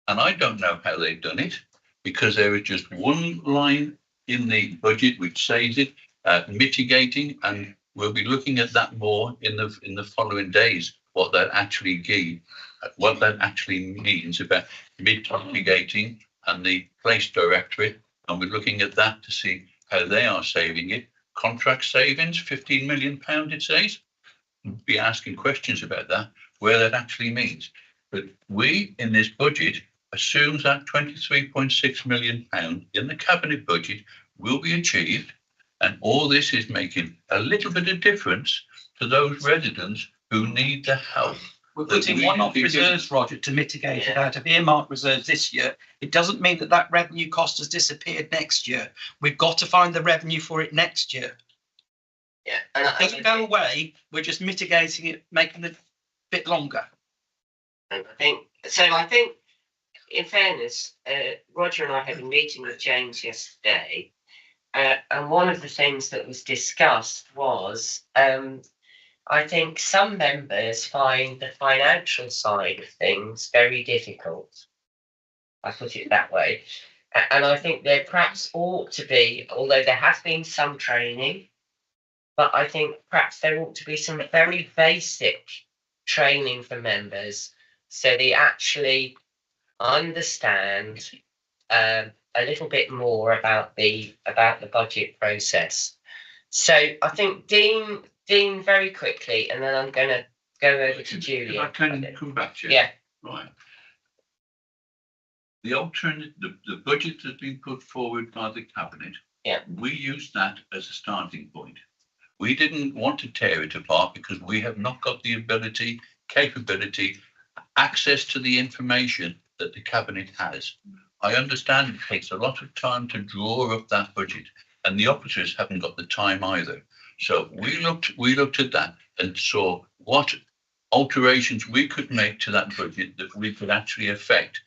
and I don't know how they've done it, because there is just one line in the budget which says it, mitigating, and we'll be looking at that more in the following days, what that actually means about mitigating and the place directorate, and we're looking at that to see how they are saving it. Contract savings, £15 million, it says. We'll be asking questions about that, where that actually means. But we, in this budget, assumes that £23.6 million in the cabinet budget will be achieved, and all this is making a little bit of difference to those residents who need the help. We're putting one-off reserves, Roger, to mitigate it out of earmarked reserves this year. It doesn't mean that that revenue cost has disappeared next year. We've got to find the revenue for it next year. Yeah, and It doesn't go away. We're just mitigating it, making it a bit longer. And I think, in fairness, Roger and I had a meeting with James yesterday, and one of the things that was discussed was, I think some members find the financial side of things very difficult. I put it that way. And I think there perhaps ought to be, although there has been some training, but I think perhaps there ought to be some very basic training for members so they actually understand a little bit more about the budget process. So I think Dean, very quickly, and then I'm going to go over to Julia. If I can come back to you. Yeah. Right. The alternative, the budget has been put forward by the cabinet. Yeah. We used that as a starting point. We didn't want to tear it apart because we have not got the ability, capability, access to the information that the cabinet has. I understand it takes a lot of time to draw up that budget, and the officers haven't got the time either. So we looked at that and saw what alterations we could make to that budget that we could actually affect,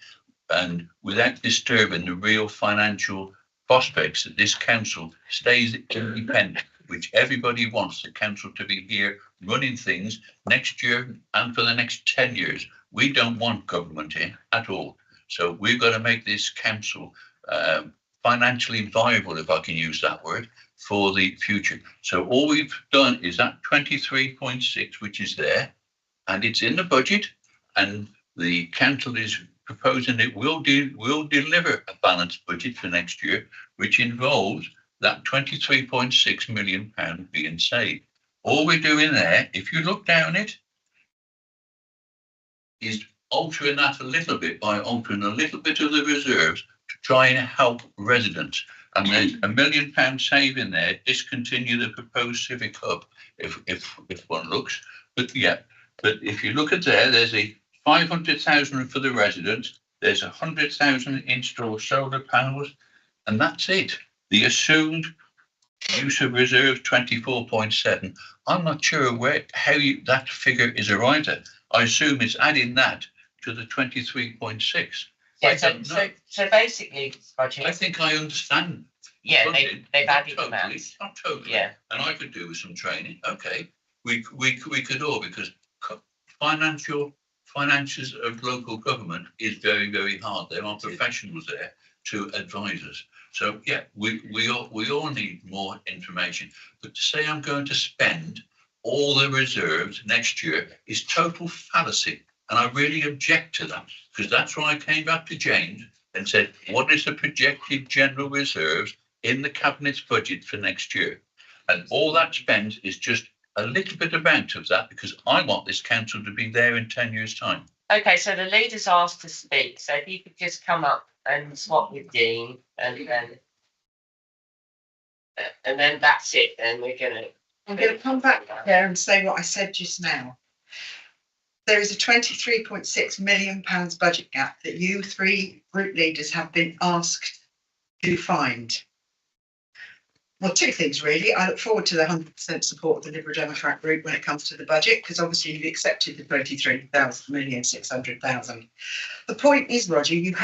and without disturbing the real financial prospects that this council stays independent, which everybody wants the council to be here running things next year and for the next 10 years. We don't want government in at all. So we've got to make this council financially viable, if I can use that word, for the future. So all we've done is that 23.6, which is there, and it's in the budget, and the council is proposing it will deliver a balanced budget for next year, which involves that £23.6 million being saved. All we're doing there, if you look down it, is altering that a little bit by altering a little bit of the reserves to try and help residents. And there's £1 million saving there, discontinue the proposed civic hub, if one looks. But yeah, but if you look at there's a 500,000 for the residents, there's 100,000 install solar panels, and that's it. The assumed use of reserves 24.7. I'm not sure how that figure is arrived at. I assume it's adding that to the 23.6. Yeah, so basically, Roger, I think I understand. Yeah, they've added totally, amounts. not totally. Yeah. And I could do with some training. Okay, we could all, because finances of local government is very, very hard. There are professionals there to advise us. So yeah, we all need more information. But to say I'm going to spend all the reserves next year is total fallacy. And I really object to that, because that's why I came back to James and said, what is the projected general reserves in the cabinet's budget for next year? And all that spent is just a little bit amount of that, because I want this council to be there in 10 years' time. Okay, so the leader's asked to speak. So if you could just come up and swap with Dean, and then that's it. Then I'm going to come back there and say what I said just now. There is a £23.6 million budget gap that you three group leaders have been asked to find. Well, two things really. I look forward to the 100% support of the Liberal Democrat group when it comes to the budget, because obviously you've accepted the 23,600,000. The point is, Roger, you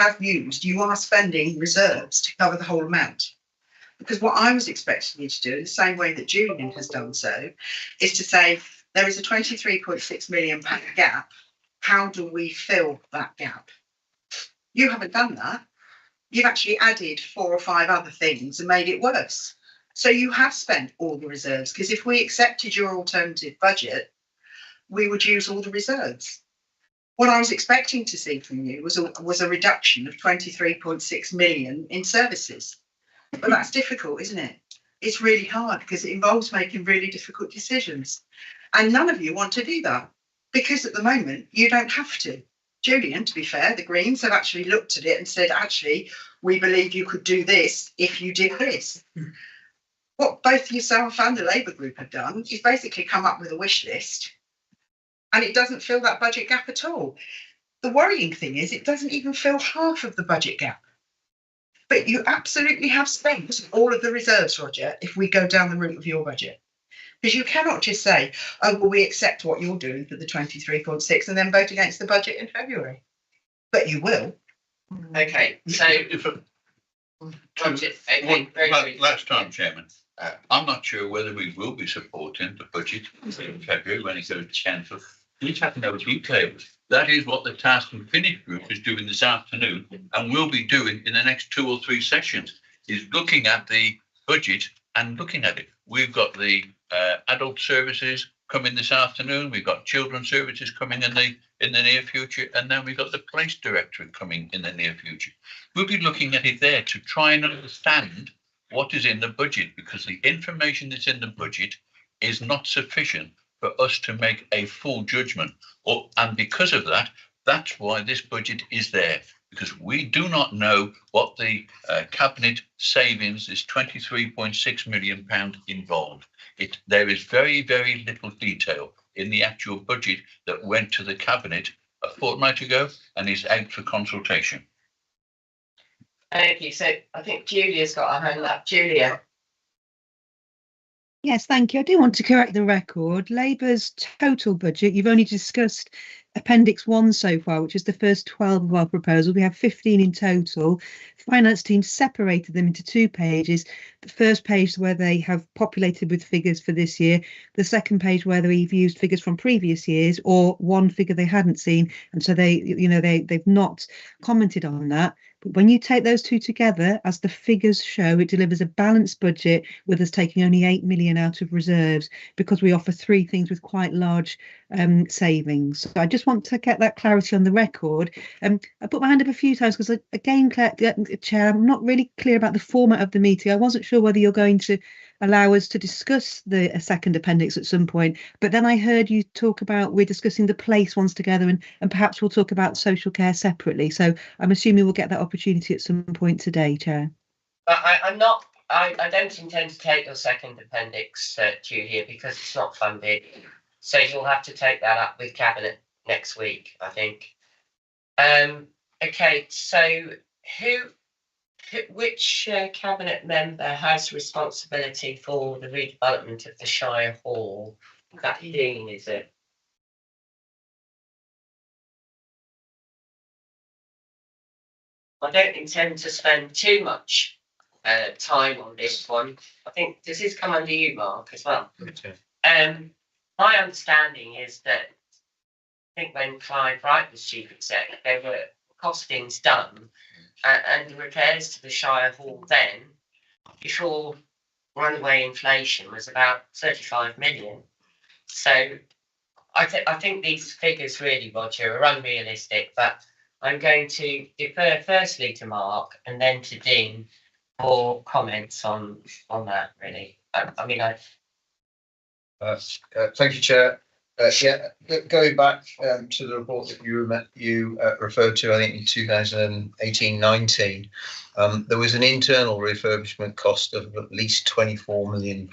are spending reserves to cover the whole amount. Because what I was expecting you to do, the same way that Julian has done so, is to say there is a £23.6 million gap. How do we fill that gap? You haven't done that. You've actually added 4 or 5 other things and made it worse. So you have spent all the reserves, because if we accepted your alternative budget, we would use all the reserves. What I was expecting to see from you was a reduction of 23.6 million in services. But that's difficult, isn't it? It's really hard because it involves making really difficult decisions. And none of you want to do that, because at the moment you don't have to. Julian, to be fair, the Greens have actually looked at it and said, actually, we believe you could do this if you did this. What both yourself and the Labour group have done is basically come up with a wish list, and it doesn't fill that budget gap at all. The worrying thing is it doesn't even fill half of the budget gap. But you absolutely have spent all of the reserves, Roger, if we go down the route of your budget. Because you cannot just say, oh, well, we accept what you're doing for the 23.6 and then vote against the budget in February. But you will. Okay, so Last time, Chairman, I'm not sure whether we will be supporting the budget in February when it goes to council. We have no details. That is what the Task and Finish group is doing this afternoon and will be doing in the next 2 or 3 sessions, is looking at the budget and looking at it. We've got the adult services coming this afternoon. We've got children's services coming in the near future, and then we've got the police directorate coming in the near future. We'll be looking at it there to try and understand what is in the budget, because the information that's in the budget is not sufficient for us to make a full judgment. And because of that, that's why this budget is there, because we do not know what the cabinet savings, this £23.6 million involved. There is very, very little detail in the actual budget that went to the cabinet a fortnight ago and is out for consultation. thank you. So I think Julia's got her hand up. Julia. Yes, thank you. I do want to correct the record. Labour's total budget, you've only discussed Appendix 1 so far, which is the first 12 of our proposals. We have 15 in total. Finance team separated them into 2 pages. The first page where they have populated with figures for this year. The second page where they've used figures from previous years or one figure they hadn't seen. And so they've not commented on that. But when you take those 2 together, as the figures show, it delivers a balanced budget with us taking only 8 million out of reserves, because we offer 3 things with quite large savings. So I just want to get that clarity on the record. I put my hand up a few times because, again, Chair, I'm not really clear about the format of the meeting. I wasn't sure whether you're going to allow us to discuss the second appendix at some point, but then I heard you talk about we're discussing the place ones together, and perhaps we'll talk about social care separately. So I'm assuming we'll get that opportunity at some point today, Chair. I don't intend to take your second appendix, Julia, because it's not funded. So you'll have to take that up with Cabinet next week, I think. Okay, so which Cabinet member has responsibility for the redevelopment of the Shirehall? That Dean, is it? I don't intend to spend too much time on this one. I think does this come under you, Mark, as well? Okay. My understanding is that I think when Clive Wright was chief exec, there were costings done, and the repairs to the Shirehall then, before runaway inflation, was about 35 million. So I think these figures really, Roger, are unrealistic, but I'm going to defer firstly to Mark and then to Dean for comments on that, really. Thank you, Chair. Going back to the report that you referred to, I think in 2018-19, there was an internal refurbishment cost of at least £24 million.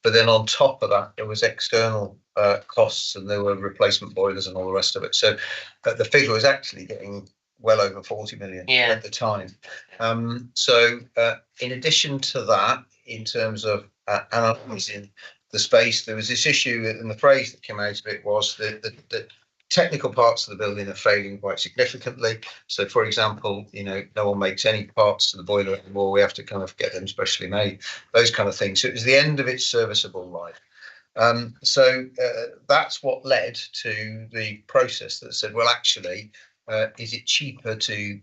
But then on top of that, there was external costs, and there were replacement boilers and all the rest of it. So the figure was actually getting well over 40 million at the time. So in addition to that, in terms of analysing the space, there was this issue, and the phrase that came out of it was that the technical parts of the building are failing quite significantly. So, for example, no one makes any parts to the boiler anymore. We have to kind of get them specially made, those kind of things. So it was the end of its serviceable life. So that's what led to the process that said, well, actually, is it cheaper to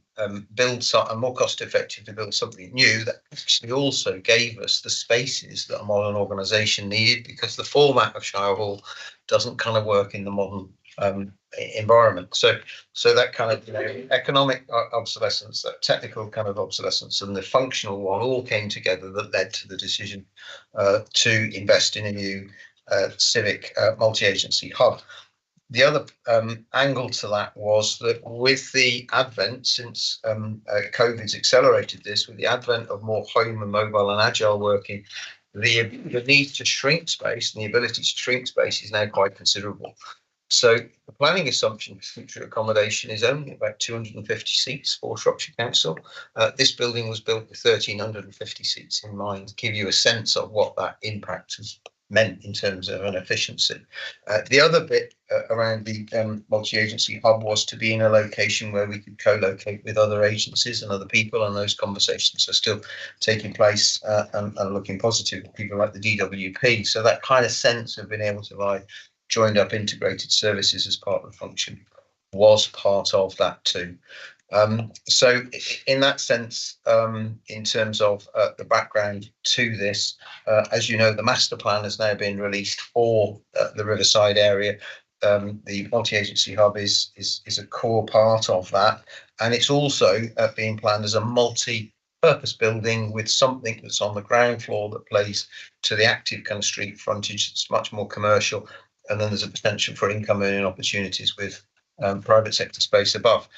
build and more cost effective to build something new that actually also gave us the spaces that a modern organisation needed, because the format of Shirehall doesn't kind of work in the modern environment. So that kind of economic obsolescence, that technical kind of obsolescence, and the functional one all came together that led to the decision to invest in a new civic multi-agency hub. The other angle to that was that with the advent, since COVID's accelerated this, with the advent of more home and mobile and agile working, the need to shrink space and the ability to shrink space is now quite considerable. So the planning assumption for future accommodation is only about 250 seats for Shropshire Council. This building was built with 1,350 seats in mind, to give you a sense of what that impact has meant in terms of an efficiency. The other bit around the multi-agency hub was to be in a location where we could co-locate with other agencies and other people, and those conversations are still taking place and looking positive with people like the DWP. So that kind of sense of being able to provide joined up integrated services as part of the function was part of that too. So in that sense, in terms of the background to this, as you know, the master plan has now been released for the Riverside area. The multi-agency hub is a core part of that, and it's also being planned as a multi-purpose building with something that's on the ground floor that plays to the active kind of street frontage. It's much more commercial, and then there's a potential for income earning opportunities with private sector space above.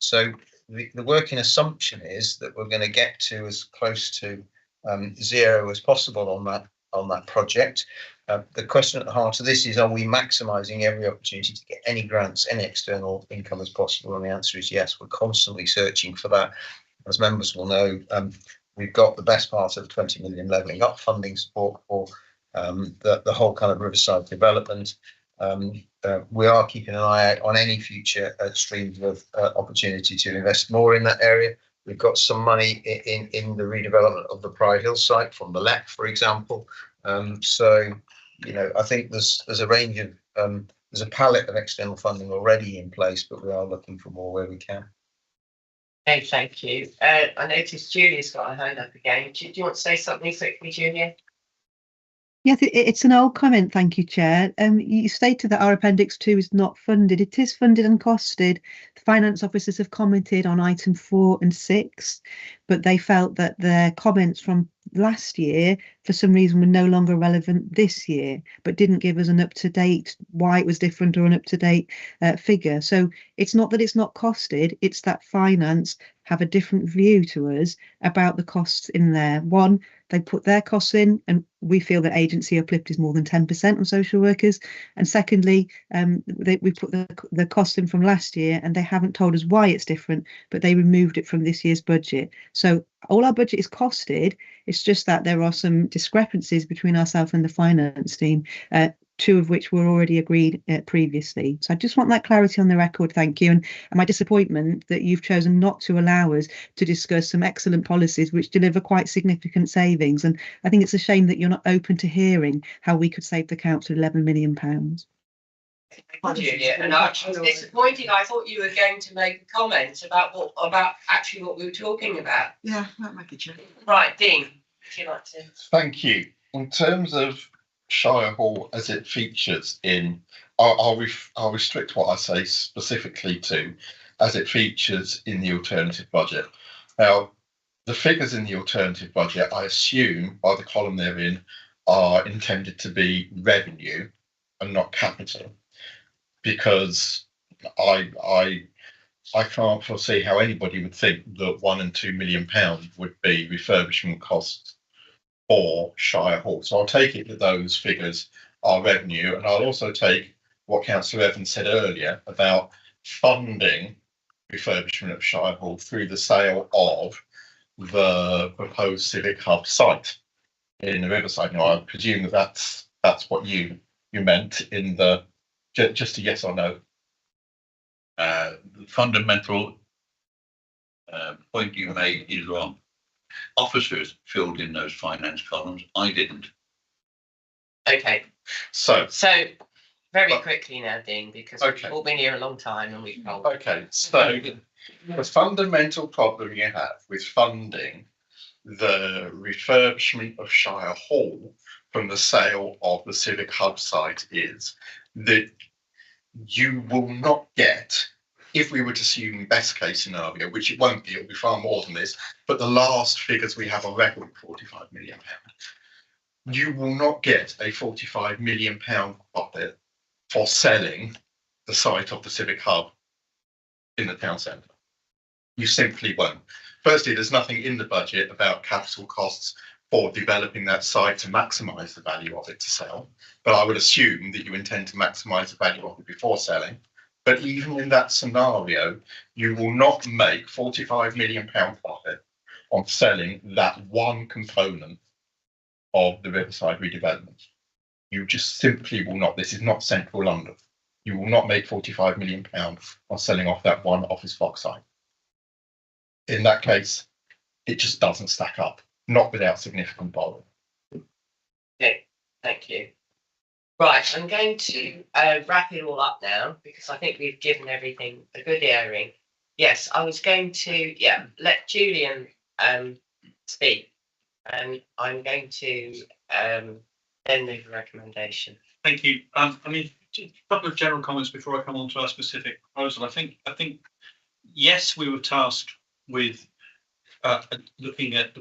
So the working assumption is that we're going to get to as close to zero as possible on that project. The question at the heart of this is, are we maximising every opportunity to get any grants, any external income as possible? And the answer is yes. We're constantly searching for that. As members will know, we've got the best part of 20 million levelling up funding support for the whole kind of Riverside development. We are keeping an eye out on any future streams of opportunity to invest more in that area. We've got some money in the redevelopment of the Pride Hill site from the LEC, for example. So, you know, I think there's a range of there's a palette of external funding already in place, but we are looking for more where we can. Okay, thank you. I noticed Julia's got her hand up again. Do you want to say something quickly, Julia? Yeah, it's an old comment, thank you, Chair. You stated that our Appendix 2 is not funded. It is funded and costed. The finance officers have commented on item 4 and 6, but they felt that their comments from last year, for some reason, were no longer relevant this year, but didn't give us an up-to-date why it was different or an up-to-date figure. So it's not that it's not costed, it's that finance have a different view to us about the costs in there. One, they put their costs in, and we feel that agency uplift is more than 10% on social workers. And secondly, we put the cost in from last year, and they haven't told us why it's different, but they removed it from this year's budget. So all our budget is costed. It's just that there are some discrepancies between ourselves and the finance team, two of which were already agreed previously. So I just want that clarity on the record, thank you. And my disappointment that you've chosen not to allow us to discuss some excellent policies which deliver quite significant savings. And I think it's a shame that you're not open to hearing how we could save the council £11 million. Julia, and I was disappointed. I thought you were going to make a comment about what we were talking about. Yeah, that might be true. Right, Dean, would you like to? Thank you. In terms of Shirehall as it features in, I'll restrict what I say specifically to as it features in the alternative budget. Now, the figures in the alternative budget, I assume by the column they're in, are intended to be revenue and not capital, because I can't foresee how anybody would think that £1 and £2 million would be refurbishment costs for Shirehall. So I'll take it that those figures are revenue, and I'll also take what Councillor Evans said earlier about funding refurbishment of Shirehall through the sale of the proposed civic hub site in the Riverside. Now, I presume that that's what you meant in the just a yes or no. The fundamental point you made is wrong. Officers filled in those finance columns. I didn't. Okay. So very quickly now, Dean, because we've all been here a long time and we've told. Okay, so the fundamental problem you have with funding the refurbishment of Shirehall from the sale of the civic hub site is that you will not get, if we were to assume best case scenario, which it won't be, it'll be far more than this, but the last figures we have on record, £45 million, you will not get a £45 million profit for selling the site of the civic hub in the town centre. You simply won't. Firstly, there's nothing in the budget about capital costs for developing that site to maximise the value of it to sell. But I would assume that you intend to maximise the value of it before selling. But even in that scenario, you will not make £45 million profit on selling that one component of the Riverside redevelopment. You just simply will not. This is not central London. You will not make £45 million on selling off that one office block site. In that case, it just doesn't stack up, not without significant borrowing. Okay, thank you. Right, I'm going to wrap it all up now because I think we've given everything a good airing. Yes, I was going to let Julian speak, and I'm going to then move a recommendation. Thank you. I mean, a couple of general comments before I come on to our specific proposal. I think yes, we were tasked with looking at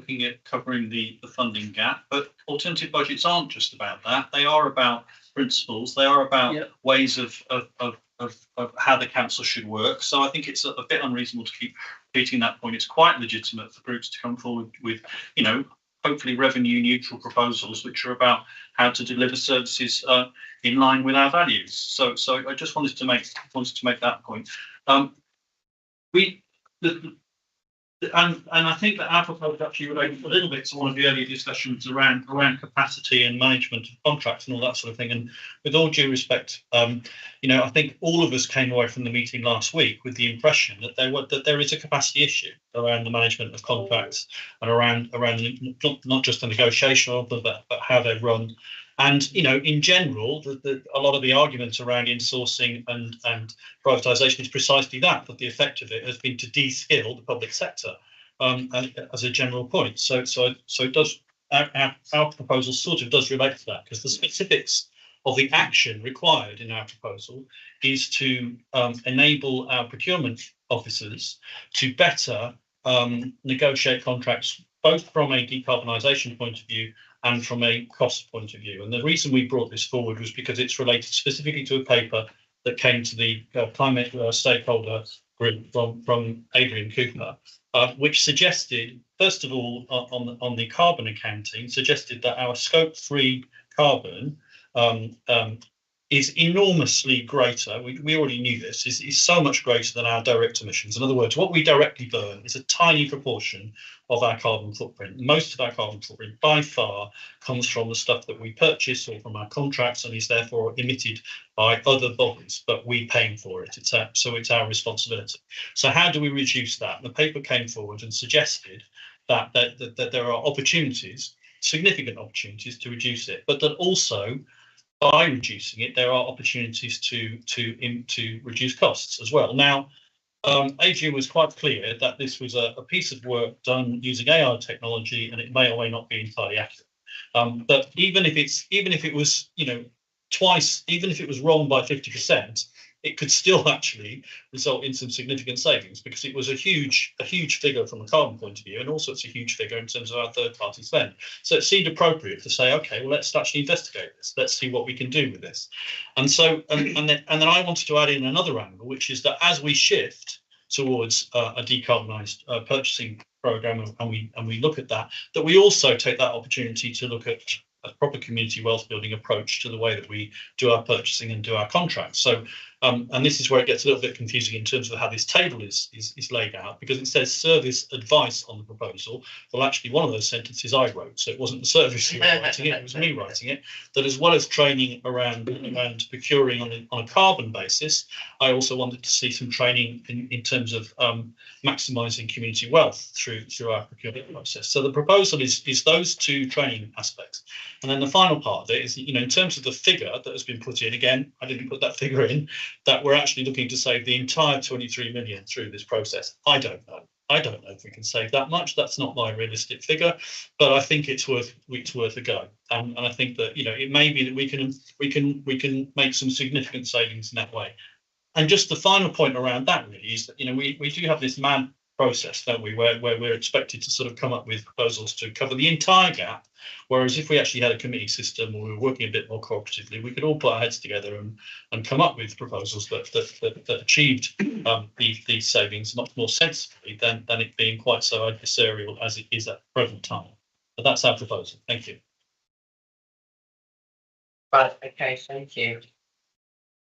covering the funding gap, but alternative budgets aren't just about that. They are about principles. They are about ways of how the council should work. So I think it's a bit unreasonable to keep repeating that point. It's quite legitimate for groups to come forward with, you know, hopefully revenue neutral proposals which are about how to deliver services in line with our values. So I just wanted to make that point. And I think that our proposal actually relates a little bit to one of the earlier discussions around capacity and management of contracts and all that sort of thing. And with all due respect, you know, I think all of us came away from the meeting last week with the impression that there is a capacity issue around the management of contracts and around not just the negotiation of them, but how they're run. And, you know, in general, a lot of the arguments around insourcing and privatisation is precisely that the effect of it has been to de-skill the public sector as a general point. So it does, our proposal sort of does relate to that, because the specifics of the action required in our proposal is to enable our procurement officers to better negotiate contracts, both from a decarbonisation point of view and from a cost point of view. And the reason we brought this forward was because it's related specifically to a paper that came to the climate stakeholder group from Adrian Cooper, which suggested, first of all, on the carbon accounting, suggested that our scope 3 carbon is enormously greater. We already knew this, is so much greater than our direct emissions. In other words, what we directly burn is a tiny proportion of our carbon footprint. Most of our carbon footprint by far comes from the stuff that we purchase or from our contracts, and is therefore emitted by other bodies, but we paying for it. So it's our responsibility. So how do we reduce that? And the paper came forward and suggested that there are opportunities, significant opportunities to reduce it, but that also by reducing it, there are opportunities to reduce costs as well. Now, Adrian was quite clear that this was a piece of work done using AI technology, and it may or may not be entirely accurate. But even if it was, you know, twice, even if it was wrong by 50%, it could still actually result in some significant savings, because it was a huge figure from a carbon point of view, and also it's a huge figure in terms of our third-party spend. So it seemed appropriate to say, okay, well, let's actually investigate this. Let's see what we can do with this. And so, and then I wanted to add in another angle, which is that as we shift towards a decarbonised purchasing programme, and we look at that we also take that opportunity to look at a proper community wealth building approach to the way that we do our purchasing and do our contracts. So, and this is where it gets a little bit confusing in terms of how this table is laid out, because it says service advice on the proposal. Well, actually, one of those sentences I wrote, so it wasn't the service who were writing it, it was me writing it. That as well as training around procuring on a carbon basis, I also wanted to see some training in terms of maximising community wealth through our procurement process. So the proposal is those two training aspects. And then the final part of it is, you know, in terms of the figure that has been put in, again, I didn't put that figure in, that we're actually looking to save the entire 23 million through this process. I don't know if we can save that much. That's not my realistic figure, but I think it's worth a go. And I think that, you know, it may be that we can make some significant savings in that way. And just the final point around that really is that, you know, we do have this mad process, don't we? Where we're expected to sort of come up with proposals to cover the entire gap. Whereas if we actually had a committee system or we were working a bit more cooperatively, we could all put our heads together and come up with proposals that achieved these savings much more sensibly than it being quite so adversarial as it is at the present time. But that's our proposal. Thank you. Right, okay, thank you.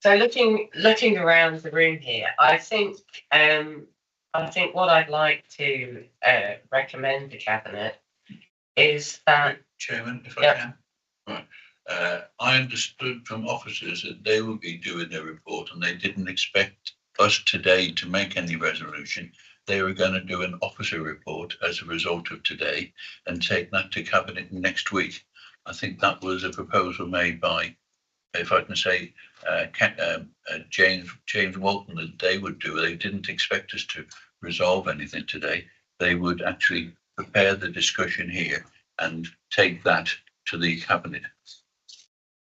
So looking around the room here, I think what I'd like to recommend to Cabinet is that. Chairman, if I Yep. can. Right. I understood from officers that they would be doing their report and they didn't expect us today to make any resolution. They were going to do an officer report as a result of today and take that to Cabinet next week. I think that was a proposal made by, if I can say, James Walton, that they would do. They didn't expect us to resolve anything today. They would actually prepare the discussion here and take that to the Cabinet.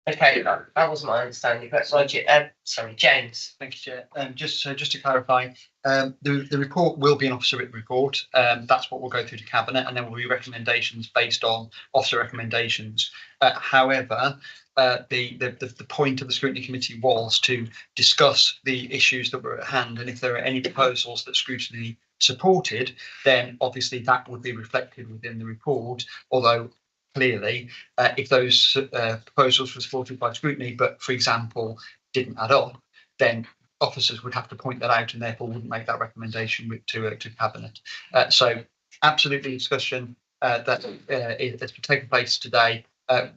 Okay, that was my understanding, but Roger, sorry, James. Thank you, Chair. Just to clarify, the report will be an officer written report. That's what will go through to Cabinet, and there will be recommendations based on officer recommendations. However, the point of the Scrutiny Committee was to discuss the issues that were at hand, and if there are any proposals that Scrutiny supported, then obviously that would be reflected within the report, although clearly, if those proposals were supported by Scrutiny, but for example, didn't add up, then officers would have to point that out and therefore wouldn't make that recommendation to Cabinet. So absolutely discussion that has taken place today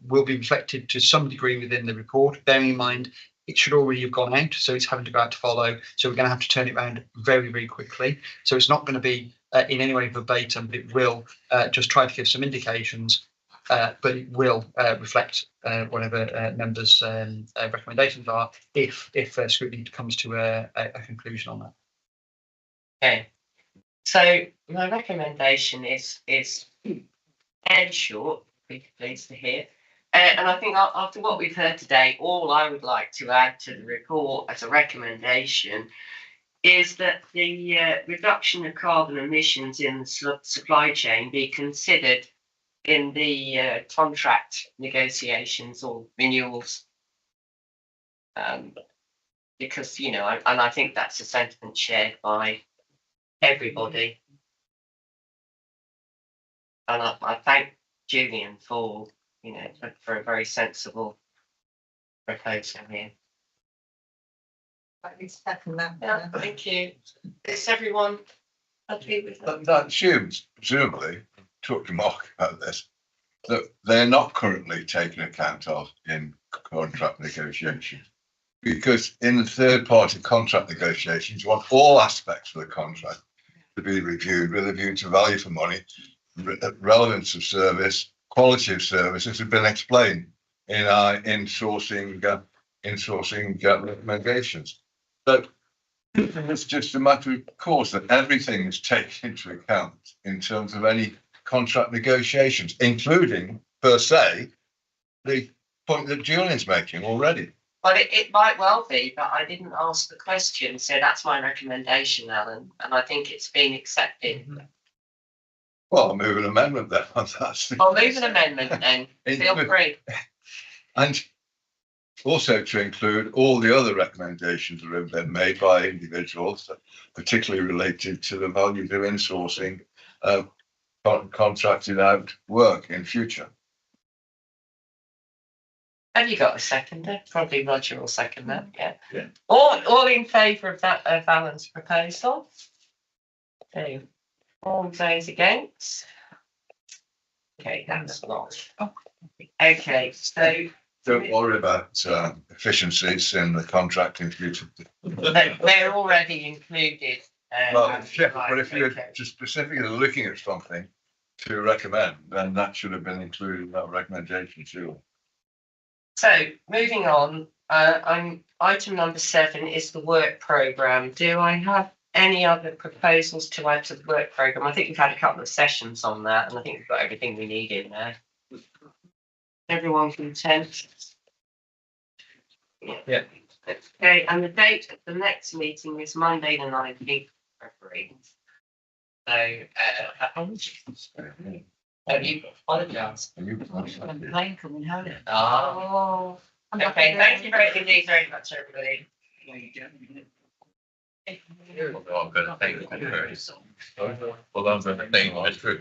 will be reflected to some degree within the report, bearing in mind it should already have gone out, so it's having to go out to follow. So we're going to have to turn it around very, very quickly. So it's not going to be in any way verbatim, but it will just try to give some indications, but it will reflect whatever members' recommendations are if Scrutiny comes to a conclusion on that. Okay, so my recommendation is fairly short. Be pleased to hear. And I think after what we've heard today, all I would like to add to the report as a recommendation is that the reduction of carbon emissions in the supply chain be considered in the contract negotiations or renewals. Because, you know, and I think that's a sentiment shared by everybody. And I thank Julian for, you know, for a very sensible proposal here. I second that. Yeah, thank you. Is everyone happy with that? That assumes, presumably, talk to Mark about this, that they're not currently taken account of in contract negotiations. Because in the third party contract negotiations, you want all aspects of the contract to be reviewed with a view to value for money, relevance of service, quality of service, as has been explained in our insourcing recommendations. So it's just a matter of course that everything is taken into account in terms of any contract negotiations, including per se the point that Julian's making already. Well, it might well be, but I didn't ask the question, so that's my recommendation, Alan, and I think it's been accepted. Well, I'll move an amendment then. I'll move an amendment then. Feel free. And also to include all the other recommendations that have been made by individuals, particularly related to the value of insourcing contracted out work in future. Have you got a seconder? Probably Roger will second that, yeah. All in favour of that, of Alan's proposal? Okay. All those against? Okay, that's not. Okay, so. Don't worry about efficiencies in the contract in future. They're already included. Well, but if you're just specifically looking at something to recommend, then that should have been included in that recommendation too. So moving on, item number 7 is the work programme. Do I have any other proposals to add to the work programme? I think we've had a couple of sessions on that, and I think we've got everything we need in there. Everyone content? Yeah. Okay, and the date of the next meeting is Monday the 19th of February. So, have you apologised? Plane coming home. Oh, okay, thank you very much, everybody. Well, I'm gonna thank you very much. Well, I'm gonna thank you, Mr.